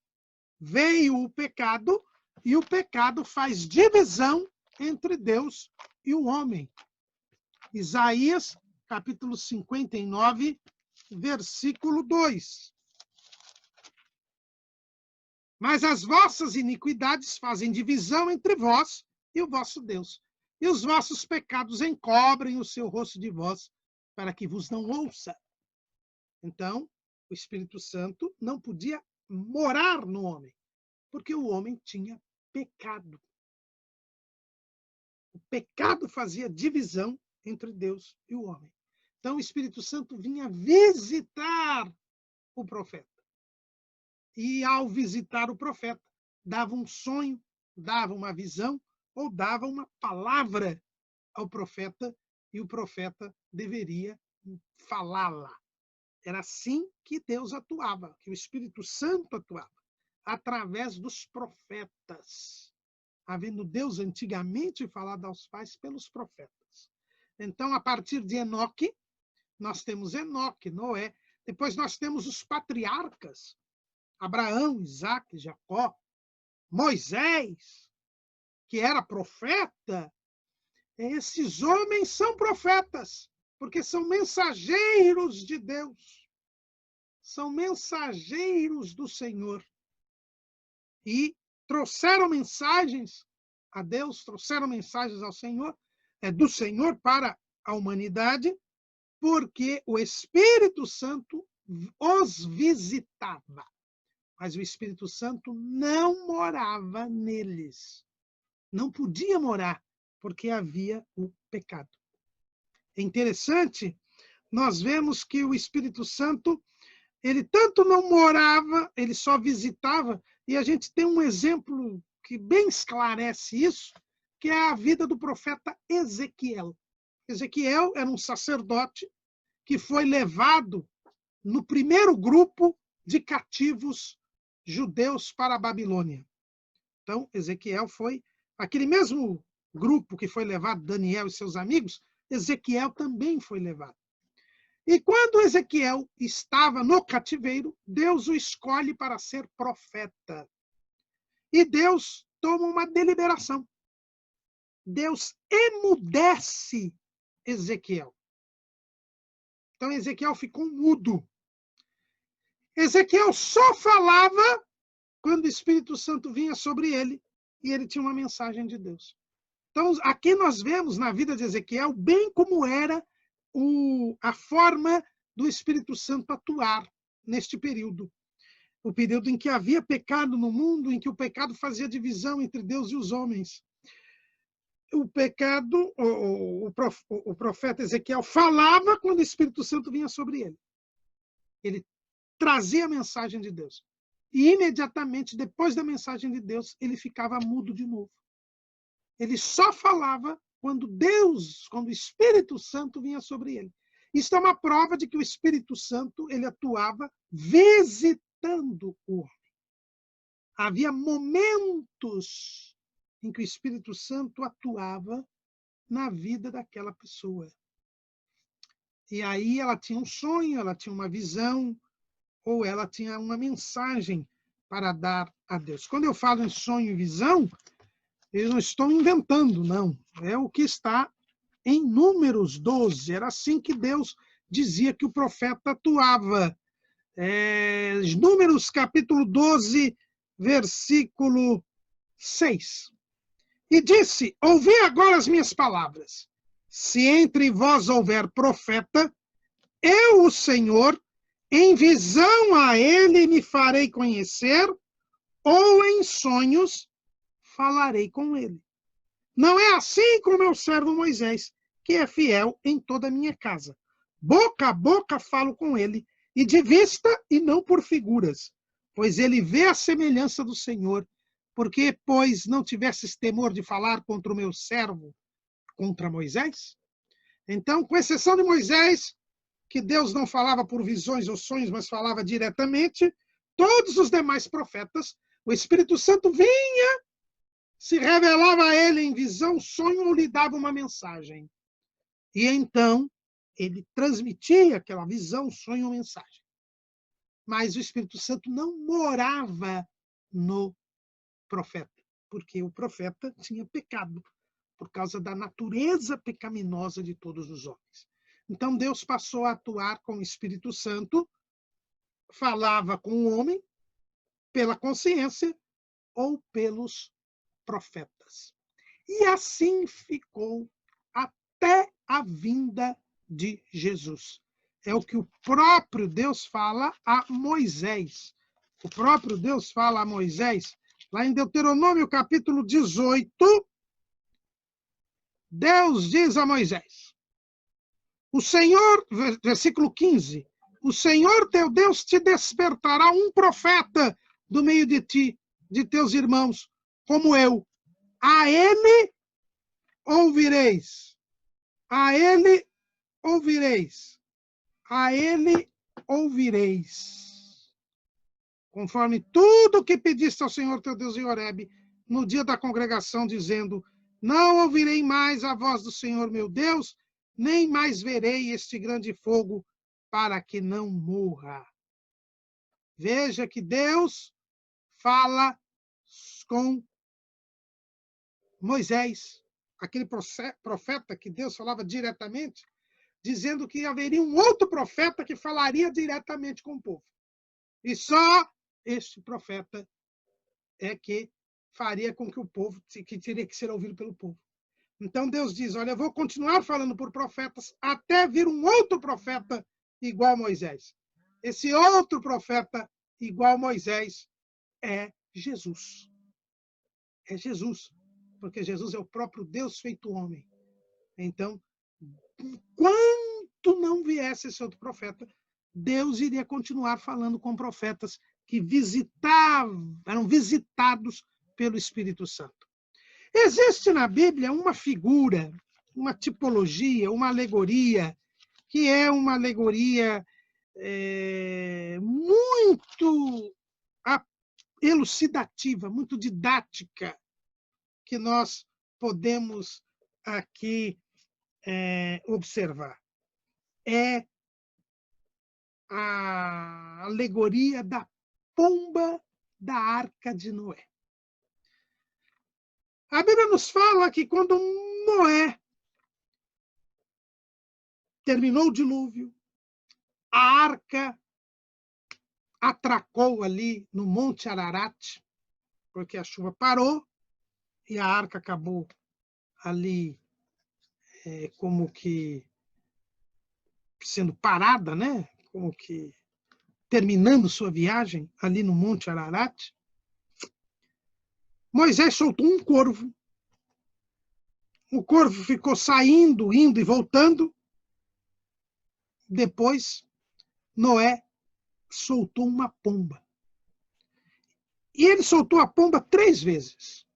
Veio o pecado, e o pecado faz divisão entre Deus e o homem. Isaías, capítulo 59, versículo 2. Mas as vossas iniquidades fazem divisão entre vós e o vosso Deus. E os vossos pecados encobrem o seu rosto de vós, para que vos não ouça. Então, o Espírito Santo não podia morar no homem, porque o homem tinha pecado. O pecado fazia divisão entre Deus e o homem. Então, o Espírito Santo vinha visitar o profeta. E, ao visitar o profeta, dava um sonho, dava uma visão, ou dava uma palavra ao profeta, e o profeta deveria falá-la. Era assim que Deus atuava, que o Espírito Santo atuava, através dos profetas, havendo Deus antigamente falado aos pais pelos profetas. Então, a partir de Enoque, nós temos Enoque, Noé, depois nós temos os patriarcas, Abraão, Isaque, Jacó, Moisés, que era profeta. Esses homens são profetas, porque são mensageiros de Deus, são mensageiros do Senhor. E trouxeram mensagens a Deus, trouxeram mensagens ao Senhor, do Senhor para a humanidade, porque o Espírito Santo os visitava. Mas o Espírito Santo não morava neles. Não podia morar, porque havia o pecado. É interessante, nós vemos que o Espírito Santo, ele tanto não morava, ele só visitava, e a gente tem um exemplo que bem esclarece isso, que é a vida do profeta Ezequiel. Ezequiel era um sacerdote que foi levado no primeiro grupo de cativos judeus para a Babilônia. Então, Ezequiel foi aquele mesmo grupo que foi levado, Daniel e seus amigos, Ezequiel também foi levado. E quando Ezequiel estava no cativeiro, Deus o escolhe para ser profeta. E Deus toma uma deliberação. Deus emudece Ezequiel. Então, Ezequiel ficou mudo. Ezequiel só falava quando o Espírito Santo vinha sobre ele e ele tinha uma mensagem de Deus. Então, aqui nós vemos na vida de Ezequiel bem como era a forma do Espírito Santo atuar neste período. O período em que havia pecado no mundo, em que o pecado fazia divisão entre Deus e os homens. O pecado, o profeta Ezequiel falava quando o Espírito Santo vinha sobre ele. Ele trazia a mensagem de Deus. E imediatamente, depois da mensagem de Deus, ele ficava mudo de novo. Ele só falava quando o Espírito Santo vinha sobre ele. Isso é uma prova de que o Espírito Santo ele atuava visitando o homem. Havia momentos em que o Espírito Santo atuava na vida daquela pessoa. E aí ela tinha um sonho, ela tinha uma visão, ou ela tinha uma mensagem para dar a Deus. Quando eu falo em sonho e visão, eu não estou inventando, não. É o que está em Números 12. Era assim que Deus dizia que o profeta atuava. Números capítulo 12, versículo 6. E disse, ouvi agora as minhas palavras. Se entre vós houver profeta, eu, o Senhor, em visão a ele me farei conhecer, ou em sonhos falarei com ele. Não é assim com meu servo Moisés, que é fiel em toda a minha casa. Boca a boca falo com ele, e de vista e não por figuras, pois ele vê a semelhança do Senhor, porque, pois, não tivesses temor de falar contra o meu servo, contra Moisés? Então, com exceção de Moisés, que Deus não falava por visões ou sonhos, mas falava diretamente, todos os demais profetas, o Espírito Santo vinha, se revelava a ele em visão, sonho ou lhe dava uma mensagem. E então, ele transmitia aquela visão, sonho ou mensagem. Mas o Espírito Santo não morava no profeta, porque o profeta tinha pecado, por causa da natureza pecaminosa de todos os homens. Então Deus passou a atuar com o Espírito Santo, falava com o homem pela consciência ou pelos profetas. E assim ficou até a vinda de Jesus. É o que o próprio Deus fala a Moisés. O próprio Deus fala a Moisés, lá em Deuteronômio capítulo 18, Deus diz a Moisés, o Senhor, versículo 15, o Senhor teu Deus te despertará um profeta do meio de ti, de teus irmãos, como eu. A ele ouvireis. A ele ouvireis. A ele ouvireis. Conforme tudo que pediste ao Senhor teu Deus em Horebe, no dia da congregação, dizendo, não ouvirei mais a voz do Senhor meu Deus, nem mais verei este grande fogo, para que não morra. Veja que Deus fala com Moisés, aquele profeta que Deus falava diretamente, dizendo que haveria um outro profeta que falaria diretamente com o povo. E só este profeta é que faria com que o povo, que teria que ser ouvido pelo povo. Então Deus diz, olha, eu vou continuar falando por profetas até vir um outro profeta igual a Moisés. Esse outro profeta igual a Moisés é Jesus. É Jesus, porque Jesus é o próprio Deus feito homem. Então, enquanto não viesse esse outro profeta, Deus iria continuar falando com profetas que eram visitados pelo Espírito Santo. Existe na Bíblia uma figura uma tipologia, uma alegoria, que é uma alegoria muito elucidativa, muito didática, que nós podemos aqui observar. É a alegoria da pomba da Arca de Noé. A Bíblia nos fala que quando Noé terminou o dilúvio, a arca atracou ali no Monte Ararat, porque a chuva parou e a arca acabou ali como que sendo parada, né? Como que terminando sua viagem ali no Monte Ararat. Moisés soltou um corvo. O corvo ficou saindo, indo e voltando. Depois, Noé soltou uma pomba. E ele soltou a pomba 3 vezes.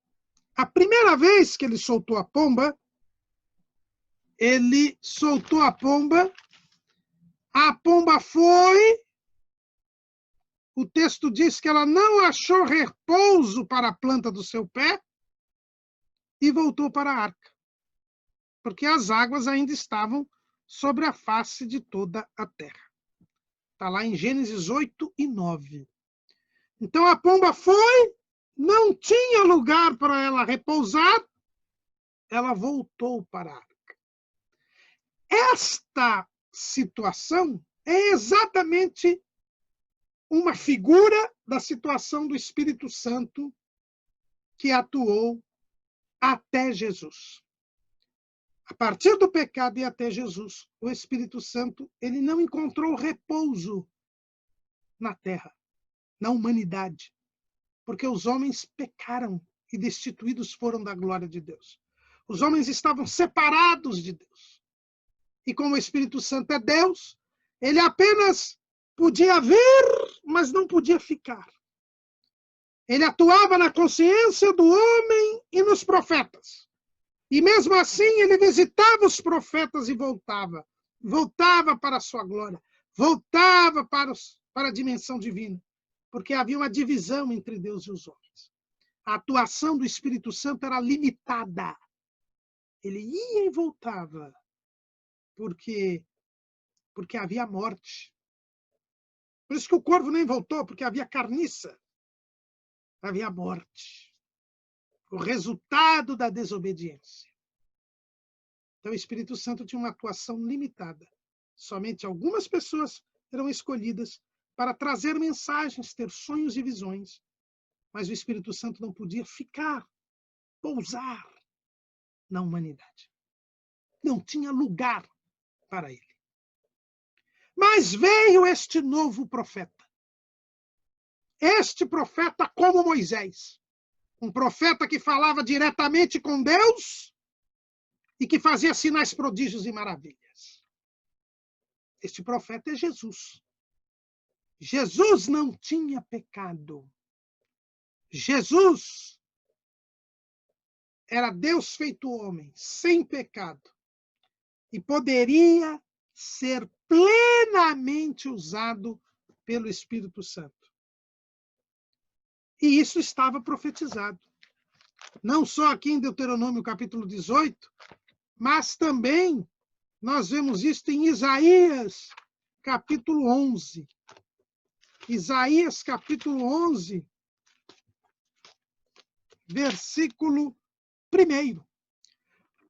A primeira vez que ele soltou a pomba foi, o texto diz que ela não achou repouso para a planta do seu pé e voltou para a arca, porque as águas ainda estavam sobre a face de toda a terra. Está lá em Gênesis 8 e 9. Então a pomba foi, não tinha lugar para ela repousar, ela voltou para a arca. Esta situação é exatamente uma figura da situação do Espírito Santo que atuou até Jesus. A partir do pecado e até Jesus, o Espírito Santo ele não encontrou repouso na terra, na humanidade, porque os homens pecaram e destituídos foram da glória de Deus. Os homens estavam separados de Deus. E como o Espírito Santo é Deus, ele apenas podia ver, mas não podia ficar. Ele atuava na consciência do homem e nos profetas. E mesmo assim ele visitava os profetas e voltava. Voltava para a sua glória. Voltava para a dimensão divina. Porque havia uma divisão entre Deus e os homens. A atuação do Espírito Santo era limitada. Ele ia e voltava. Porque havia morte. Por isso que o corvo nem voltou, porque havia carniça. Havia morte. O resultado da desobediência. Então o Espírito Santo tinha uma atuação limitada. Somente algumas pessoas eram escolhidas para trazer mensagens, ter sonhos e visões. Mas o Espírito Santo não podia ficar, pousar na humanidade. Não tinha lugar para ele. Mas veio este novo profeta. Este profeta como Moisés. Um profeta que falava diretamente com Deus e que fazia sinais, prodígios e maravilhas. Este profeta é Jesus. Jesus não tinha pecado. Jesus era Deus feito homem, sem pecado. E poderia ser plenamente usado pelo Espírito Santo. E isso estava profetizado. Não só aqui em Deuteronômio capítulo 18, mas também nós vemos isso em Isaías capítulo 11. Isaías capítulo 11, versículo 1.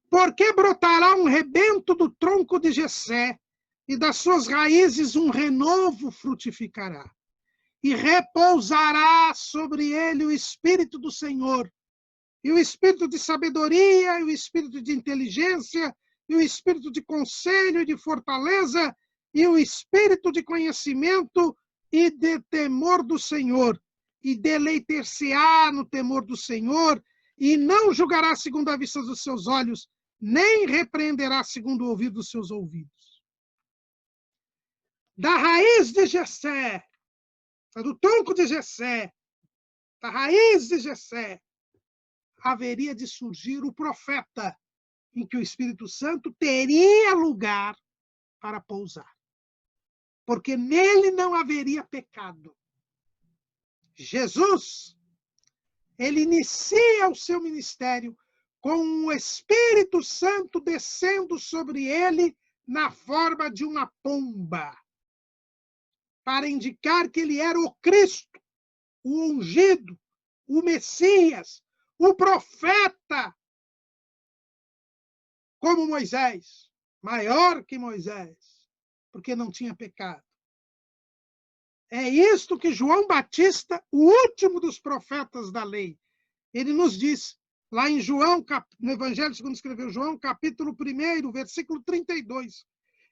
Porque brotará um rebento do tronco de Jessé, e das suas raízes um renovo frutificará. E repousará sobre ele o Espírito do Senhor, e o Espírito de sabedoria, e o Espírito de inteligência, e o Espírito de conselho e de fortaleza, e o Espírito de conhecimento e de temor do Senhor. E deleitar-se-á no temor do Senhor, e não julgará segundo a vista dos seus olhos, nem repreenderá segundo o ouvido dos seus ouvidos. Da raiz de Jessé, do tronco de Jessé, da raiz de Jessé, haveria de surgir o profeta em que o Espírito Santo teria lugar para pousar, porque nele não haveria pecado. Jesus, ele inicia o seu ministério com o Espírito Santo descendo sobre ele na forma de uma pomba, para indicar que ele era o Cristo, o ungido, o Messias, o profeta, como Moisés, maior que Moisés, porque não tinha pecado. É isto que João Batista, o último dos profetas da lei, ele nos diz, lá em João, no Evangelho segundo escreveu João, capítulo 1, versículo 32.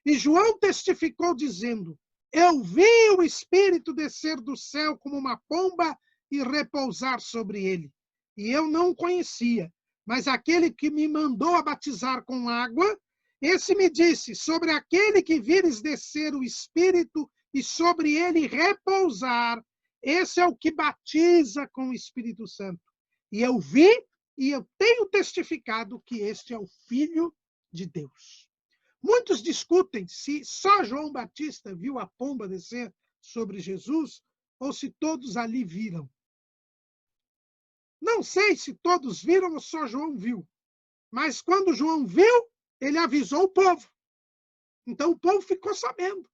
E João testificou dizendo: eu vi o Espírito descer do céu como uma pomba e repousar sobre ele. E eu não o conhecia, mas aquele que me mandou a batizar com água, esse me disse: sobre aquele que vires descer o Espírito e sobre ele repousar, esse é o que batiza com o Espírito Santo. E eu vi e eu tenho testificado que este é o Filho de Deus. Muitos discutem se só João Batista viu a pomba descer sobre Jesus ou se todos ali viram. Não sei se todos viram ou só João viu, mas quando João viu, ele avisou o povo. Então o povo ficou sabendo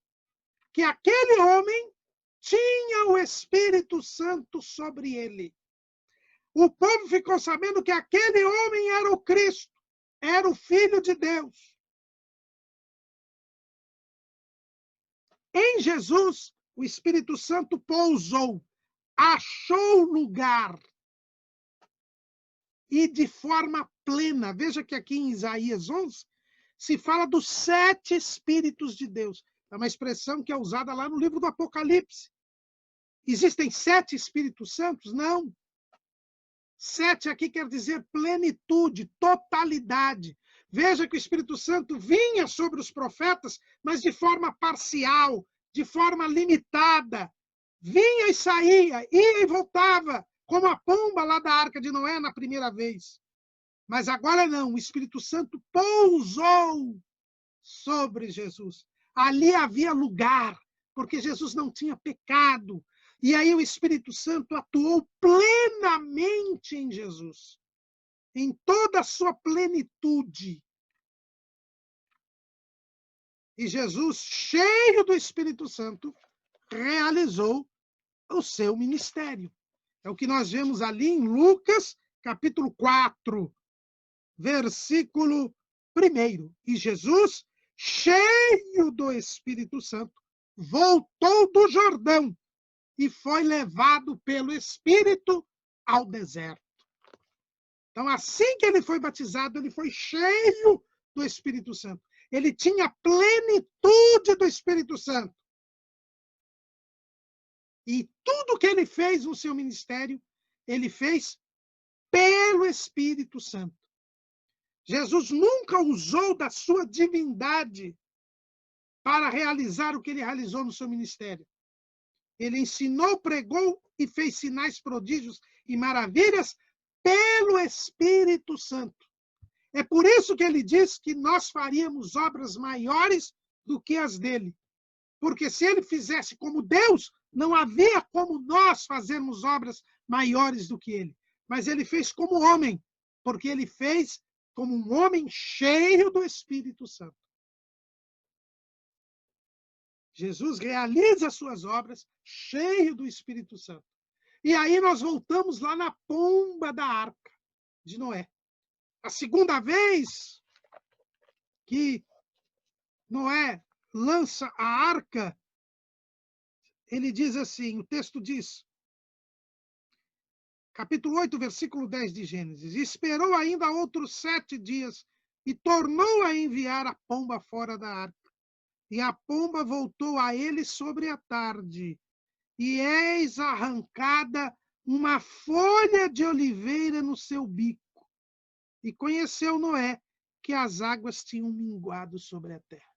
que aquele homem tinha o Espírito Santo sobre ele. O povo ficou sabendo que aquele homem era o Cristo, era o Filho de Deus. Em Jesus, o Espírito Santo pousou, achou lugar. E de forma plena. Veja que aqui em Isaías 11 se fala dos 7 Espíritos de Deus. É uma expressão que é usada lá no livro do Apocalipse. Existem 7 Espíritos Santos? Não. 7 aqui quer dizer plenitude, totalidade. Veja que o Espírito Santo vinha sobre os profetas, mas de forma parcial, de forma limitada. Vinha e saía, ia e voltava, como a pomba lá da Arca de Noé na primeira vez. Mas agora não, o Espírito Santo pousou sobre Jesus. Ali havia lugar, porque Jesus não tinha pecado. E aí o Espírito Santo atuou plenamente em Jesus, em toda a sua plenitude. E Jesus, cheio do Espírito Santo, realizou o seu ministério. É o que nós vemos ali em Lucas, capítulo 4, versículo 1. E Jesus, cheio do Espírito Santo, voltou do Jordão e foi levado pelo Espírito ao deserto. Então, assim que ele foi batizado, ele foi cheio do Espírito Santo. Ele tinha plenitude do Espírito Santo. E tudo que ele fez no seu ministério, ele fez pelo Espírito Santo. Jesus nunca usou da sua divindade para realizar o que ele realizou no seu ministério. Ele ensinou, pregou e fez sinais, prodígios e maravilhas pelo Espírito Santo. É por isso que ele diz que nós faríamos obras maiores do que as dele. Porque se ele fizesse como Deus, não havia como nós fazermos obras maiores do que ele. Mas ele fez como homem, porque ele fez como um homem cheio do Espírito Santo. Jesus realiza as suas obras cheio do Espírito Santo. E aí nós voltamos lá na pomba da arca de Noé. A segunda vez que Noé lança a arca, ele diz assim, o texto diz, capítulo 8, versículo 10 de Gênesis, esperou ainda outros 7 dias e tornou a enviar a pomba fora da arca. E a pomba voltou a ele sobre a tarde, e eis arrancada uma folha de oliveira no seu bico. E conheceu Noé que as águas tinham minguado sobre a terra.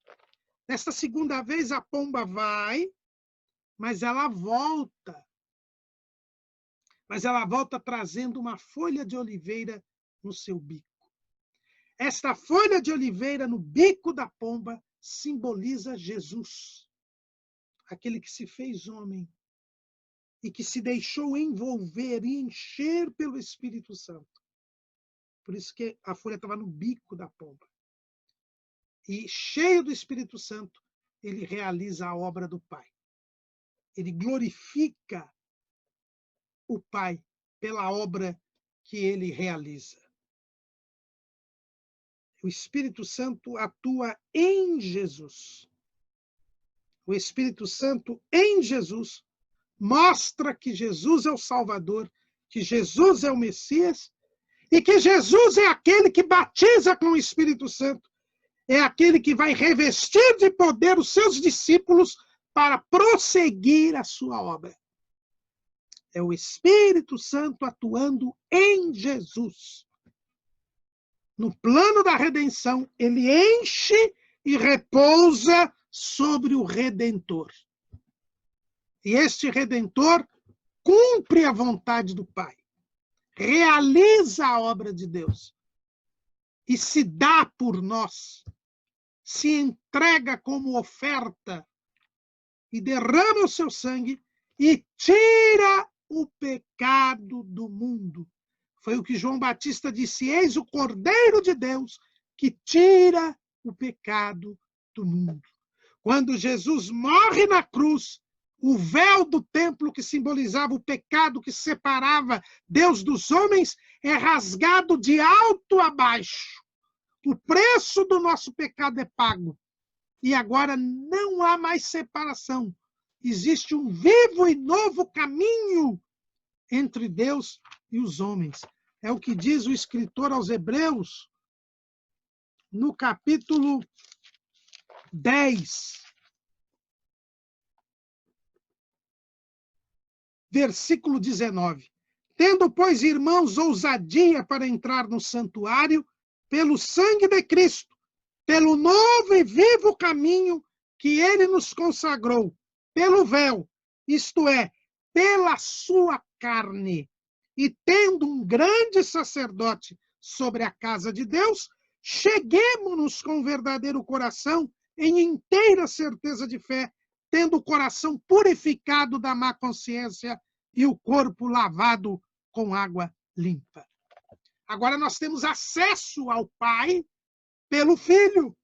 Nesta segunda vez a pomba vai, mas ela volta. Mas ela volta trazendo uma folha de oliveira no seu bico. Esta folha de oliveira no bico da pomba simboliza Jesus, aquele que se fez homem e que se deixou envolver e encher pelo Espírito Santo. Por isso que a folha estava no bico da pomba. E cheio do Espírito Santo, ele realiza a obra do Pai. Ele glorifica o Pai pela obra que ele realiza. O Espírito Santo atua em Jesus. O Espírito Santo em Jesus mostra que Jesus é o Salvador, que Jesus é o Messias e que Jesus é aquele que batiza com o Espírito Santo, é aquele que vai revestir de poder os seus discípulos para prosseguir a sua obra. É o Espírito Santo atuando em Jesus. No plano da redenção, ele enche e repousa sobre o Redentor. E este Redentor cumpre a vontade do Pai, realiza a obra de Deus e se dá por nós, se entrega como oferta e derrama o seu sangue e tira o pecado do mundo. Foi o que João Batista disse: eis o Cordeiro de Deus que tira o pecado do mundo. Quando Jesus morre na cruz, o véu do templo que simbolizava o pecado que separava Deus dos homens é rasgado de alto a baixo. O preço do nosso pecado é pago. E agora não há mais separação. Existe um vivo e novo caminho entre Deus e os homens. É o que diz o escritor aos Hebreus, no capítulo 10, versículo 19. Tendo, pois, irmãos, ousadia para entrar no santuário, pelo sangue de Cristo, pelo novo e vivo caminho que ele nos consagrou, pelo véu, isto é, pela sua carne, e tendo um grande sacerdote sobre a casa de Deus, cheguemo-nos com verdadeiro coração, em inteira certeza de fé, tendo o coração purificado da má consciência e o corpo lavado com água limpa. Agora nós temos acesso ao Pai pelo Filho.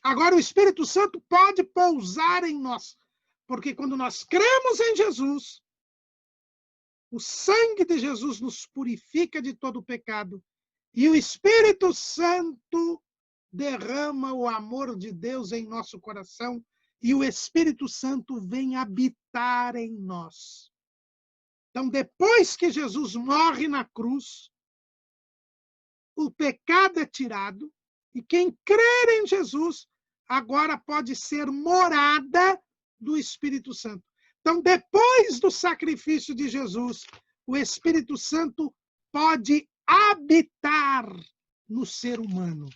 Agora o Espírito Santo pode pousar em nós, porque quando nós cremos em Jesus, o sangue de Jesus nos purifica de todo o pecado e o Espírito Santo derrama o amor de Deus em nosso coração e o Espírito Santo vem habitar em nós. Então, depois que Jesus morre na cruz, o pecado é tirado e quem crer em Jesus agora pode ser morada do Espírito Santo. Então, depois do sacrifício de Jesus, o Espírito Santo pode habitar no ser humano.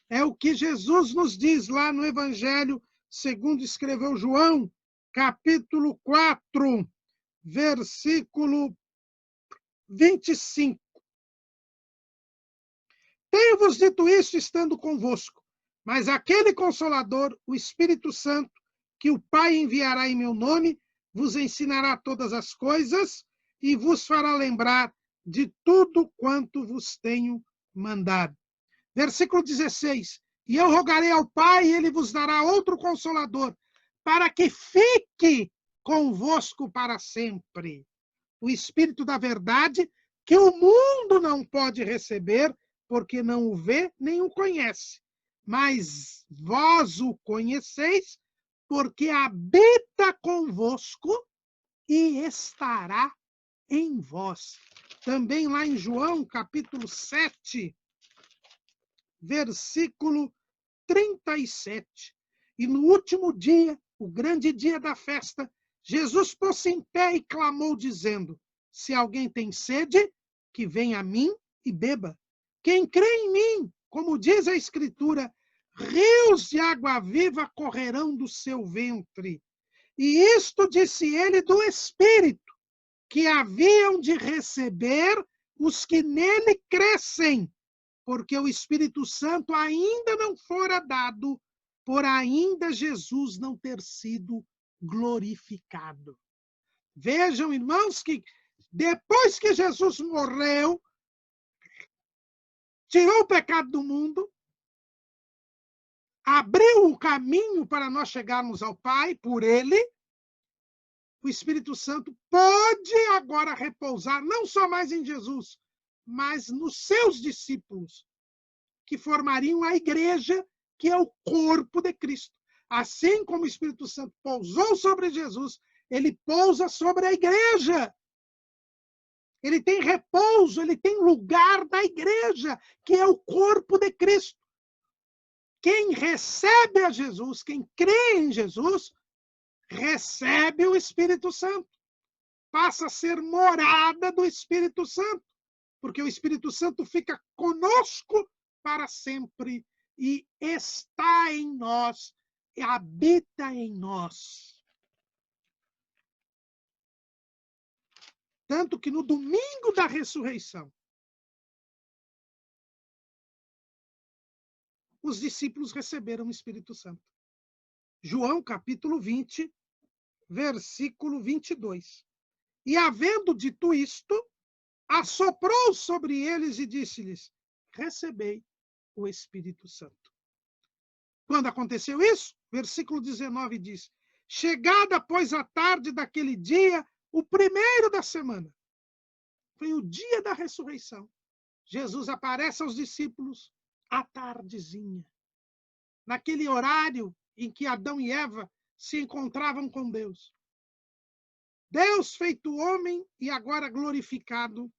É o que Jesus nos diz lá no Evangelho, segundo escreveu João, capítulo 4, versículo 25. Tenho-vos dito isso estando convosco, mas aquele Consolador, o Espírito Santo, que o Pai enviará em meu nome, vos ensinará todas as coisas e vos fará lembrar de tudo quanto vos tenho mandado. Versículo 16. E eu rogarei ao Pai, e ele vos dará outro Consolador, para que fique convosco para sempre. O Espírito da verdade, que o mundo não pode receber, porque não o vê nem o conhece. Mas vós o conheceis, porque habita convosco e estará em vós. Também lá em João, capítulo 7, versículo 37. E no último dia, o grande dia da festa, Jesus pôs-se em pé e clamou, dizendo: se alguém tem sede, que venha a mim e beba. Quem crê em mim, como diz a Escritura, rios de água viva correrão do seu ventre. E isto disse ele do Espírito, que haviam de receber os que nele crescem, porque o Espírito Santo ainda não fora dado, por ainda Jesus não ter sido glorificado. Vejam, irmãos, que depois que Jesus morreu, tirou o pecado do mundo, abriu o caminho para nós chegarmos ao Pai por ele, o Espírito Santo pode agora repousar não só mais em Jesus, mas nos seus discípulos, que formariam a igreja, que é o corpo de Cristo. Assim como o Espírito Santo pousou sobre Jesus, ele pousa sobre a igreja. Ele tem repouso, ele tem lugar na igreja, que é o corpo de Cristo. Quem recebe a Jesus, quem crê em Jesus, recebe o Espírito Santo. Passa a ser morada do Espírito Santo, porque o Espírito Santo fica conosco para sempre e está em nós, e habita em nós. Tanto que no domingo da ressurreição, os discípulos receberam o Espírito Santo. João, capítulo 20, versículo 22. E, havendo dito isto, assoprou sobre eles e disse-lhes: recebei o Espírito Santo. Quando aconteceu isso, versículo 19 diz: chegada, pois, a tarde daquele dia, o primeiro da semana, foi o dia da ressurreição, Jesus aparece aos discípulos à tardezinha, naquele horário em que Adão e Eva se encontravam com Deus. Deus feito homem e agora glorificado,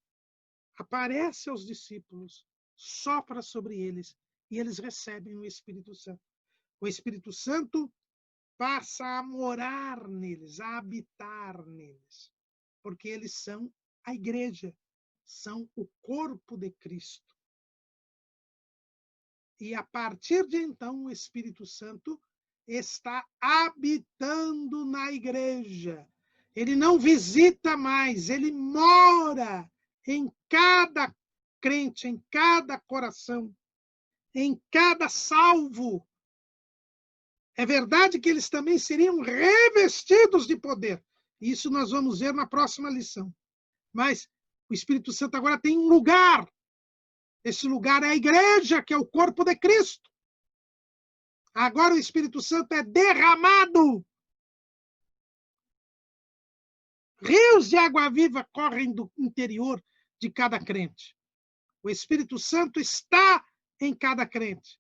aparece aos discípulos, sopra sobre eles e eles recebem o Espírito Santo. O Espírito Santo passa a morar neles, a habitar neles, porque eles são a igreja, são o corpo de Cristo. E a partir de então, o Espírito Santo está habitando na igreja. Ele não visita mais, ele mora em cada crente, em cada coração, em cada salvo. É verdade que eles também seriam revestidos de poder. Isso nós vamos ver na próxima lição. Mas o Espírito Santo agora tem um lugar. Esse lugar é a igreja, que é o corpo de Cristo. Agora o Espírito Santo é derramado. Rios de água viva correm do interior de cada crente. O Espírito Santo está em cada crente.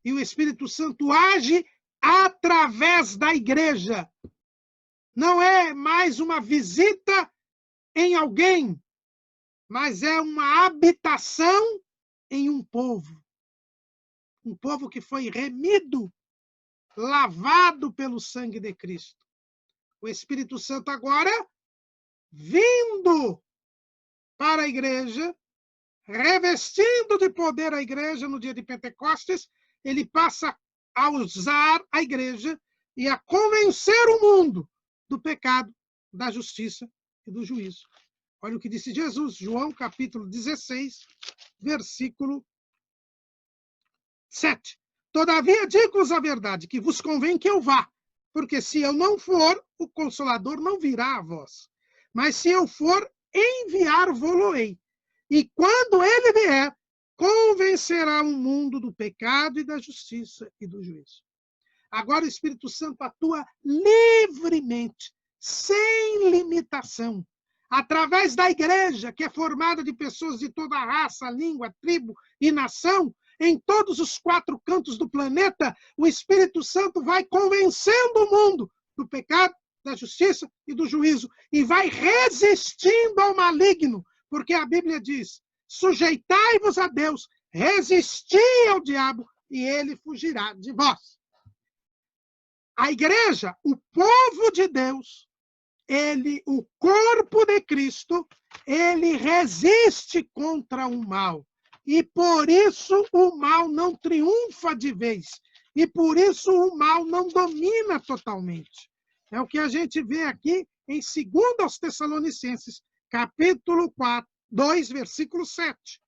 E o Espírito Santo age através da igreja. Não é mais uma visita em alguém, mas é uma habitação em um povo. Um povo que foi remido, lavado pelo sangue de Cristo. O Espírito Santo agora, vindo para a igreja, revestindo de poder a igreja no dia de Pentecostes, ele passa a usar a igreja e a convencer o mundo do pecado, da justiça e do juízo. Olha o que disse Jesus, João capítulo 16, versículo 7. Todavia, digo-vos a verdade, que vos convém que eu vá, porque se eu não for, o Consolador não virá a vós. Mas se eu for, enviar-vos-ei. E quando ele vier, convencerá o mundo do pecado e da justiça e do juízo. Agora o Espírito Santo atua livremente, sem limitação, através da igreja, que é formada de pessoas de toda a raça, língua, tribo e nação. Em todos os 4 cantos do planeta, o Espírito Santo vai convencendo o mundo do pecado, da justiça e do juízo, e vai resistindo ao maligno, porque a Bíblia diz: sujeitai-vos a Deus, resisti ao diabo, e ele fugirá de vós. A igreja, o povo de Deus, o corpo de Cristo, ele resiste contra o mal. E por isso o mal não triunfa de vez. E por isso o mal não domina totalmente. É o que a gente vê aqui em 2 aos Tessalonicenses, capítulo 4, 2, versículo 7.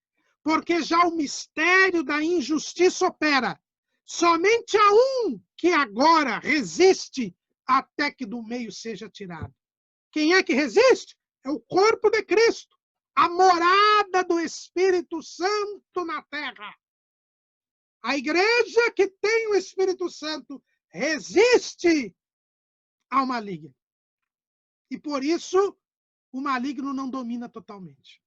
Porque já o mistério da injustiça opera. Somente há um que agora resiste até que do meio seja tirado. Quem é que resiste? É o corpo de Cristo, a morada do Espírito Santo na terra. A igreja que tem o Espírito Santo resiste ao maligno. E por isso, o maligno não domina totalmente.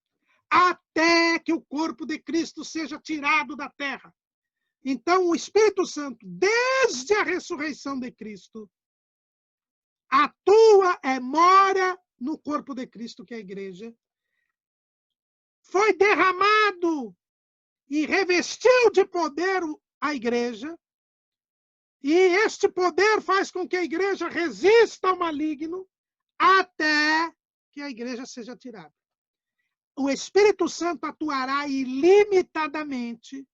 Até que o corpo de Cristo seja tirado da terra. Então, o Espírito Santo, desde a ressurreição de Cristo, atua, mora no corpo de Cristo, que é a igreja. Foi derramado e revestiu de poder a igreja. E este poder faz com que a igreja resista ao maligno até que a igreja seja tirada. O Espírito Santo atuará ilimitadamente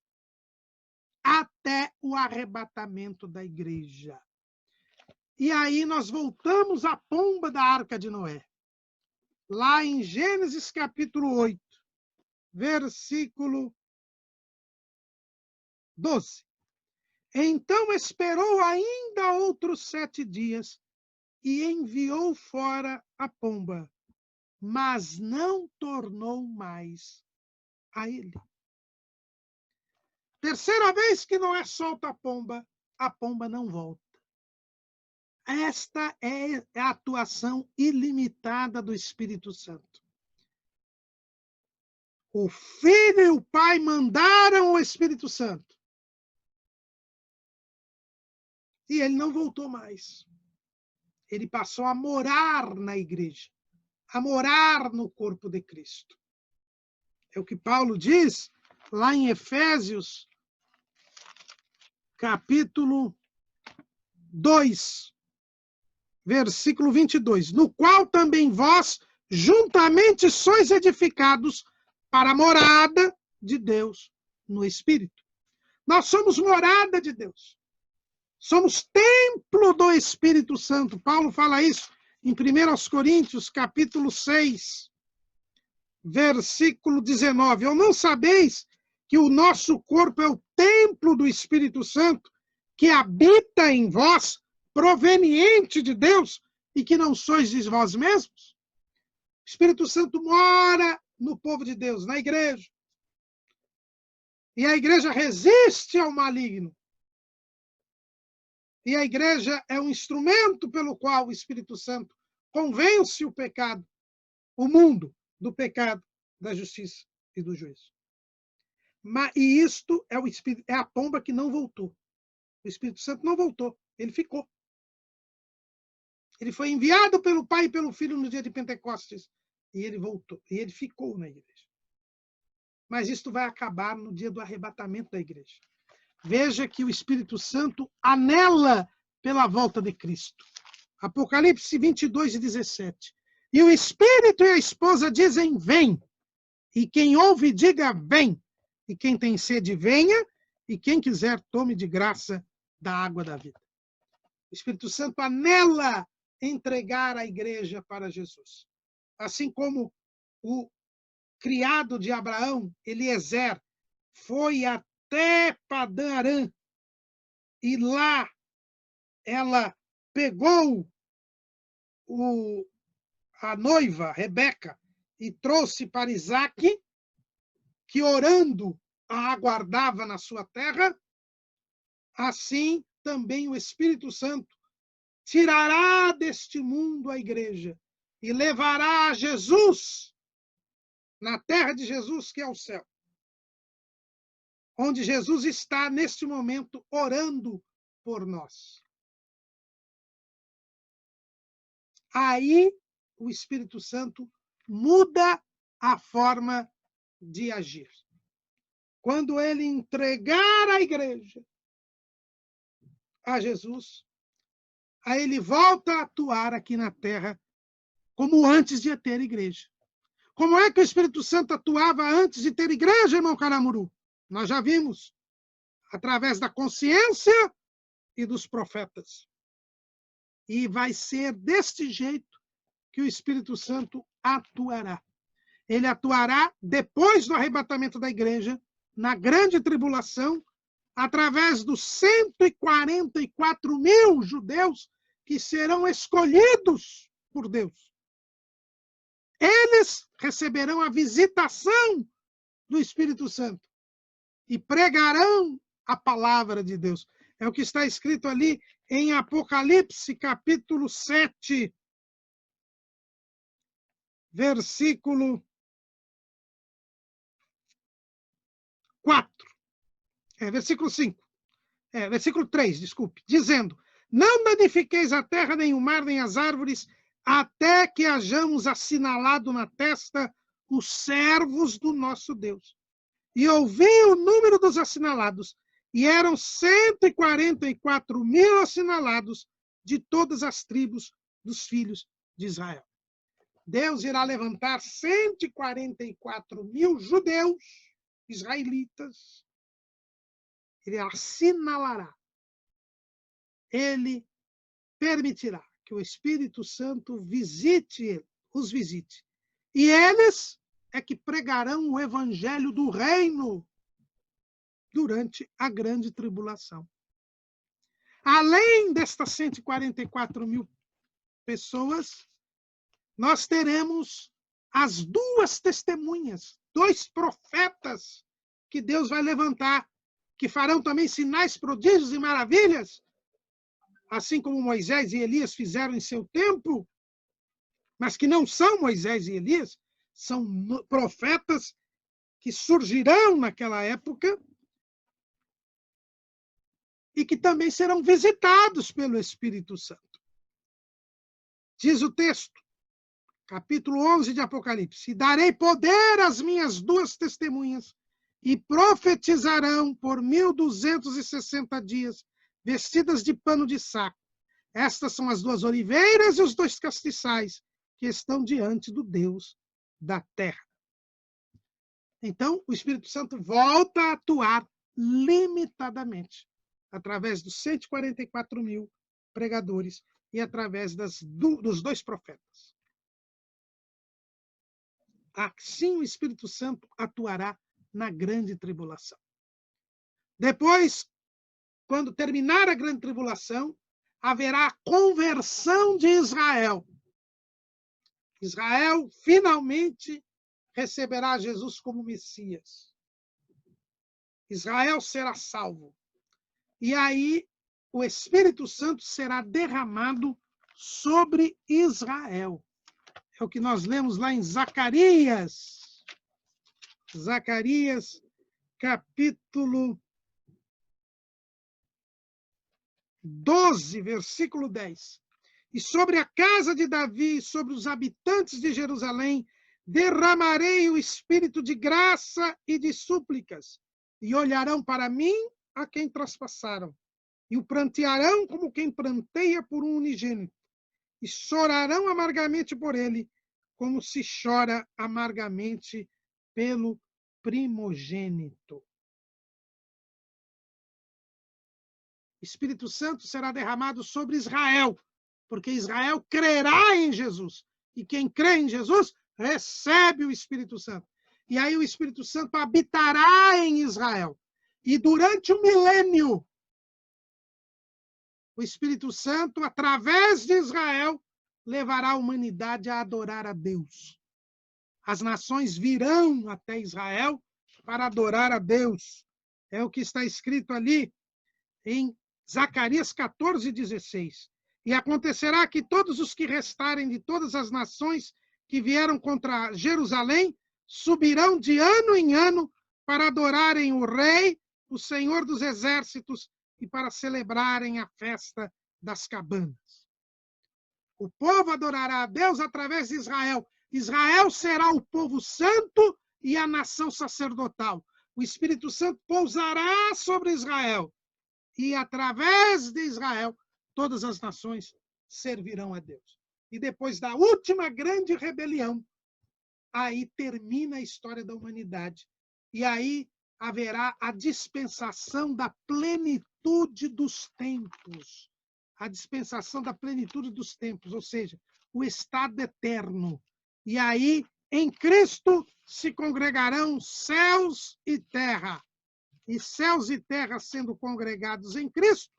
até o arrebatamento da igreja. E aí nós voltamos à pomba da Arca de Noé. Lá em Gênesis capítulo 8, versículo 12. Então esperou ainda outros 7 dias e enviou fora a pomba, mas não tornou mais a ele. Terceira vez que Noé solta a pomba não volta. Esta é a atuação ilimitada do Espírito Santo. O Filho e o Pai mandaram o Espírito Santo. E ele não voltou mais. Ele passou a morar na igreja, a morar no corpo de Cristo. É o que Paulo diz lá em Efésios, capítulo 2, versículo 22, no qual também vós juntamente sois edificados para a morada de Deus no Espírito. Nós somos morada de Deus. Somos templo do Espírito Santo. Paulo fala isso em 1 Coríntios, capítulo 6, versículo 19. Ou não sabeis que o nosso corpo é o templo do Espírito Santo, que habita em vós, proveniente de Deus, e que não sois de vós mesmos? O Espírito Santo mora no povo de Deus, na igreja. E a igreja resiste ao maligno. E a igreja é um instrumento pelo qual o Espírito Santo convence o pecado, o mundo, do pecado, da justiça e do juízo. E isto é a pomba que não voltou. O Espírito Santo não voltou, ele ficou. Ele foi enviado pelo Pai e pelo Filho no dia de Pentecostes. E ele voltou, e ele ficou na igreja. Mas isto vai acabar no dia do arrebatamento da igreja. Veja que o Espírito Santo anela pela volta de Cristo. Apocalipse 22 e 17. E o Espírito e a esposa dizem, vem. E quem ouve, diga, vem. E quem tem sede, venha. E quem quiser, tome de graça da água da vida. O Espírito Santo anela entregar a igreja para Jesus. Assim como o criado de Abraão, Eliezer, foi até Padã Arã, e lá ela pegou a noiva, Rebeca, e trouxe para Isaque, que orando a aguardava na sua terra. Assim também o Espírito Santo tirará deste mundo a igreja e levará a Jesus na terra de Jesus, que é o céu, onde Jesus está neste momento orando por nós. Aí o Espírito Santo muda a forma de agir. Quando ele entregar a igreja a Jesus, aí ele volta a atuar aqui na terra como antes de ter igreja. Como é que o Espírito Santo atuava antes de ter igreja, irmão Caramuru? Nós já vimos, através da consciência e dos profetas. E vai ser deste jeito que o Espírito Santo atuará. Ele atuará depois do arrebatamento da igreja, na grande tribulação, através dos 144 mil judeus que serão escolhidos por Deus. Eles receberão a visitação do Espírito Santo e pregarão a palavra de Deus. É o que está escrito ali em Apocalipse, capítulo 7, versículo 4. Versículo 5. Versículo 3, desculpe. Dizendo: não danifiqueis a terra, nem o mar, nem as árvores, até que hajamos assinalado na testa os servos do nosso Deus. E ouvi o número dos assinalados, e eram 144 mil assinalados de todas as tribos dos filhos de Israel. Deus irá levantar 144 mil judeus, israelitas. Ele assinalará. Ele permitirá que o Espírito Santo os visite. E eles é que pregarão o evangelho do reino durante a grande tribulação. Além destas 144 mil pessoas, nós teremos as duas testemunhas, 2 profetas que Deus vai levantar, que farão também sinais, prodígios e maravilhas, assim como Moisés e Elias fizeram em seu tempo, mas que não são Moisés e Elias, são profetas que surgirão naquela época e que também serão visitados pelo Espírito Santo. Diz o texto, capítulo 11 de Apocalipse: e darei poder às minhas 2 testemunhas, e profetizarão por 1260 dias, vestidas de pano de saco. Estas são as 2 oliveiras e os 2 castiçais que estão diante do Deus da terra. Então, o Espírito Santo volta a atuar limitadamente, através dos 144 mil pregadores e através dos 2 profetas. Assim, o Espírito Santo atuará na grande tribulação. Depois, quando terminar a grande tribulação, haverá a conversão de Israel. Israel finalmente receberá Jesus como Messias. Israel será salvo. E aí o Espírito Santo será derramado sobre Israel. É o que nós lemos lá em Zacarias. Zacarias, capítulo 12, versículo 10. E sobre a casa de Davi, sobre os habitantes de Jerusalém, derramarei o espírito de graça e de súplicas, e olharão para mim a quem traspassaram, e o prantearão como quem pranteia por um unigênito, e chorarão amargamente por ele, como se chora amargamente pelo primogênito. Espírito Santo será derramado sobre Israel, porque Israel crerá em Jesus. E quem crê em Jesus recebe o Espírito Santo. E aí o Espírito Santo habitará em Israel. E durante o milênio, o Espírito Santo, através de Israel, levará a humanidade a adorar a Deus. As nações virão até Israel para adorar a Deus. É o que está escrito ali em Zacarias 14:16. E acontecerá que todos os que restarem de todas as nações que vieram contra Jerusalém subirão de ano em ano para adorarem o Rei, o Senhor dos Exércitos, e para celebrarem a festa das cabanas. O povo adorará a Deus através de Israel. Israel será o povo santo e a nação sacerdotal. O Espírito Santo pousará sobre Israel. E através de Israel, todas as nações servirão a Deus. E depois da última grande rebelião, aí termina a história da humanidade. E aí haverá a dispensação da plenitude dos tempos. A dispensação da plenitude dos tempos, ou seja, o estado eterno. E aí Em Cristo se congregarão céus e terra. E céus e terra sendo congregados em Cristo,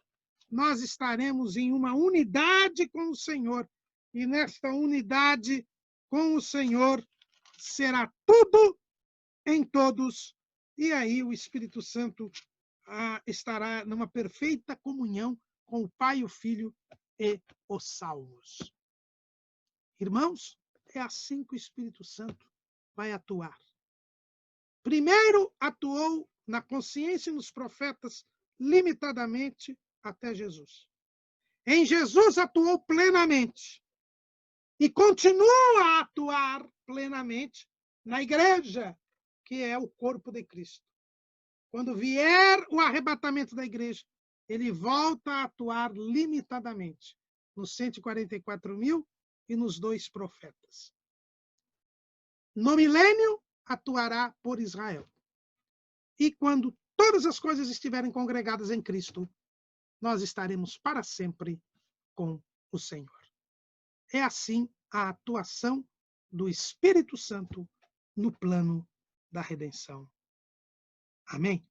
nós estaremos em uma unidade com o Senhor. E nesta unidade com o Senhor será tudo em todos. E aí o Espírito Santo estará numa perfeita comunhão com o Pai, o Filho e os salvos. Irmãos, é assim que o Espírito Santo vai atuar. Primeiro atuou na consciência e nos profetas limitadamente até Jesus. Em Jesus atuou plenamente e continua a atuar plenamente na igreja, que é o corpo de Cristo. Quando vier o arrebatamento da igreja, ele volta a atuar limitadamente nos 144.000 e nos 2 profetas. No milênio, atuará por Israel. E quando todas as coisas estiverem congregadas em Cristo, nós estaremos para sempre com o Senhor. É assim a atuação do Espírito Santo no plano da redenção. Amém?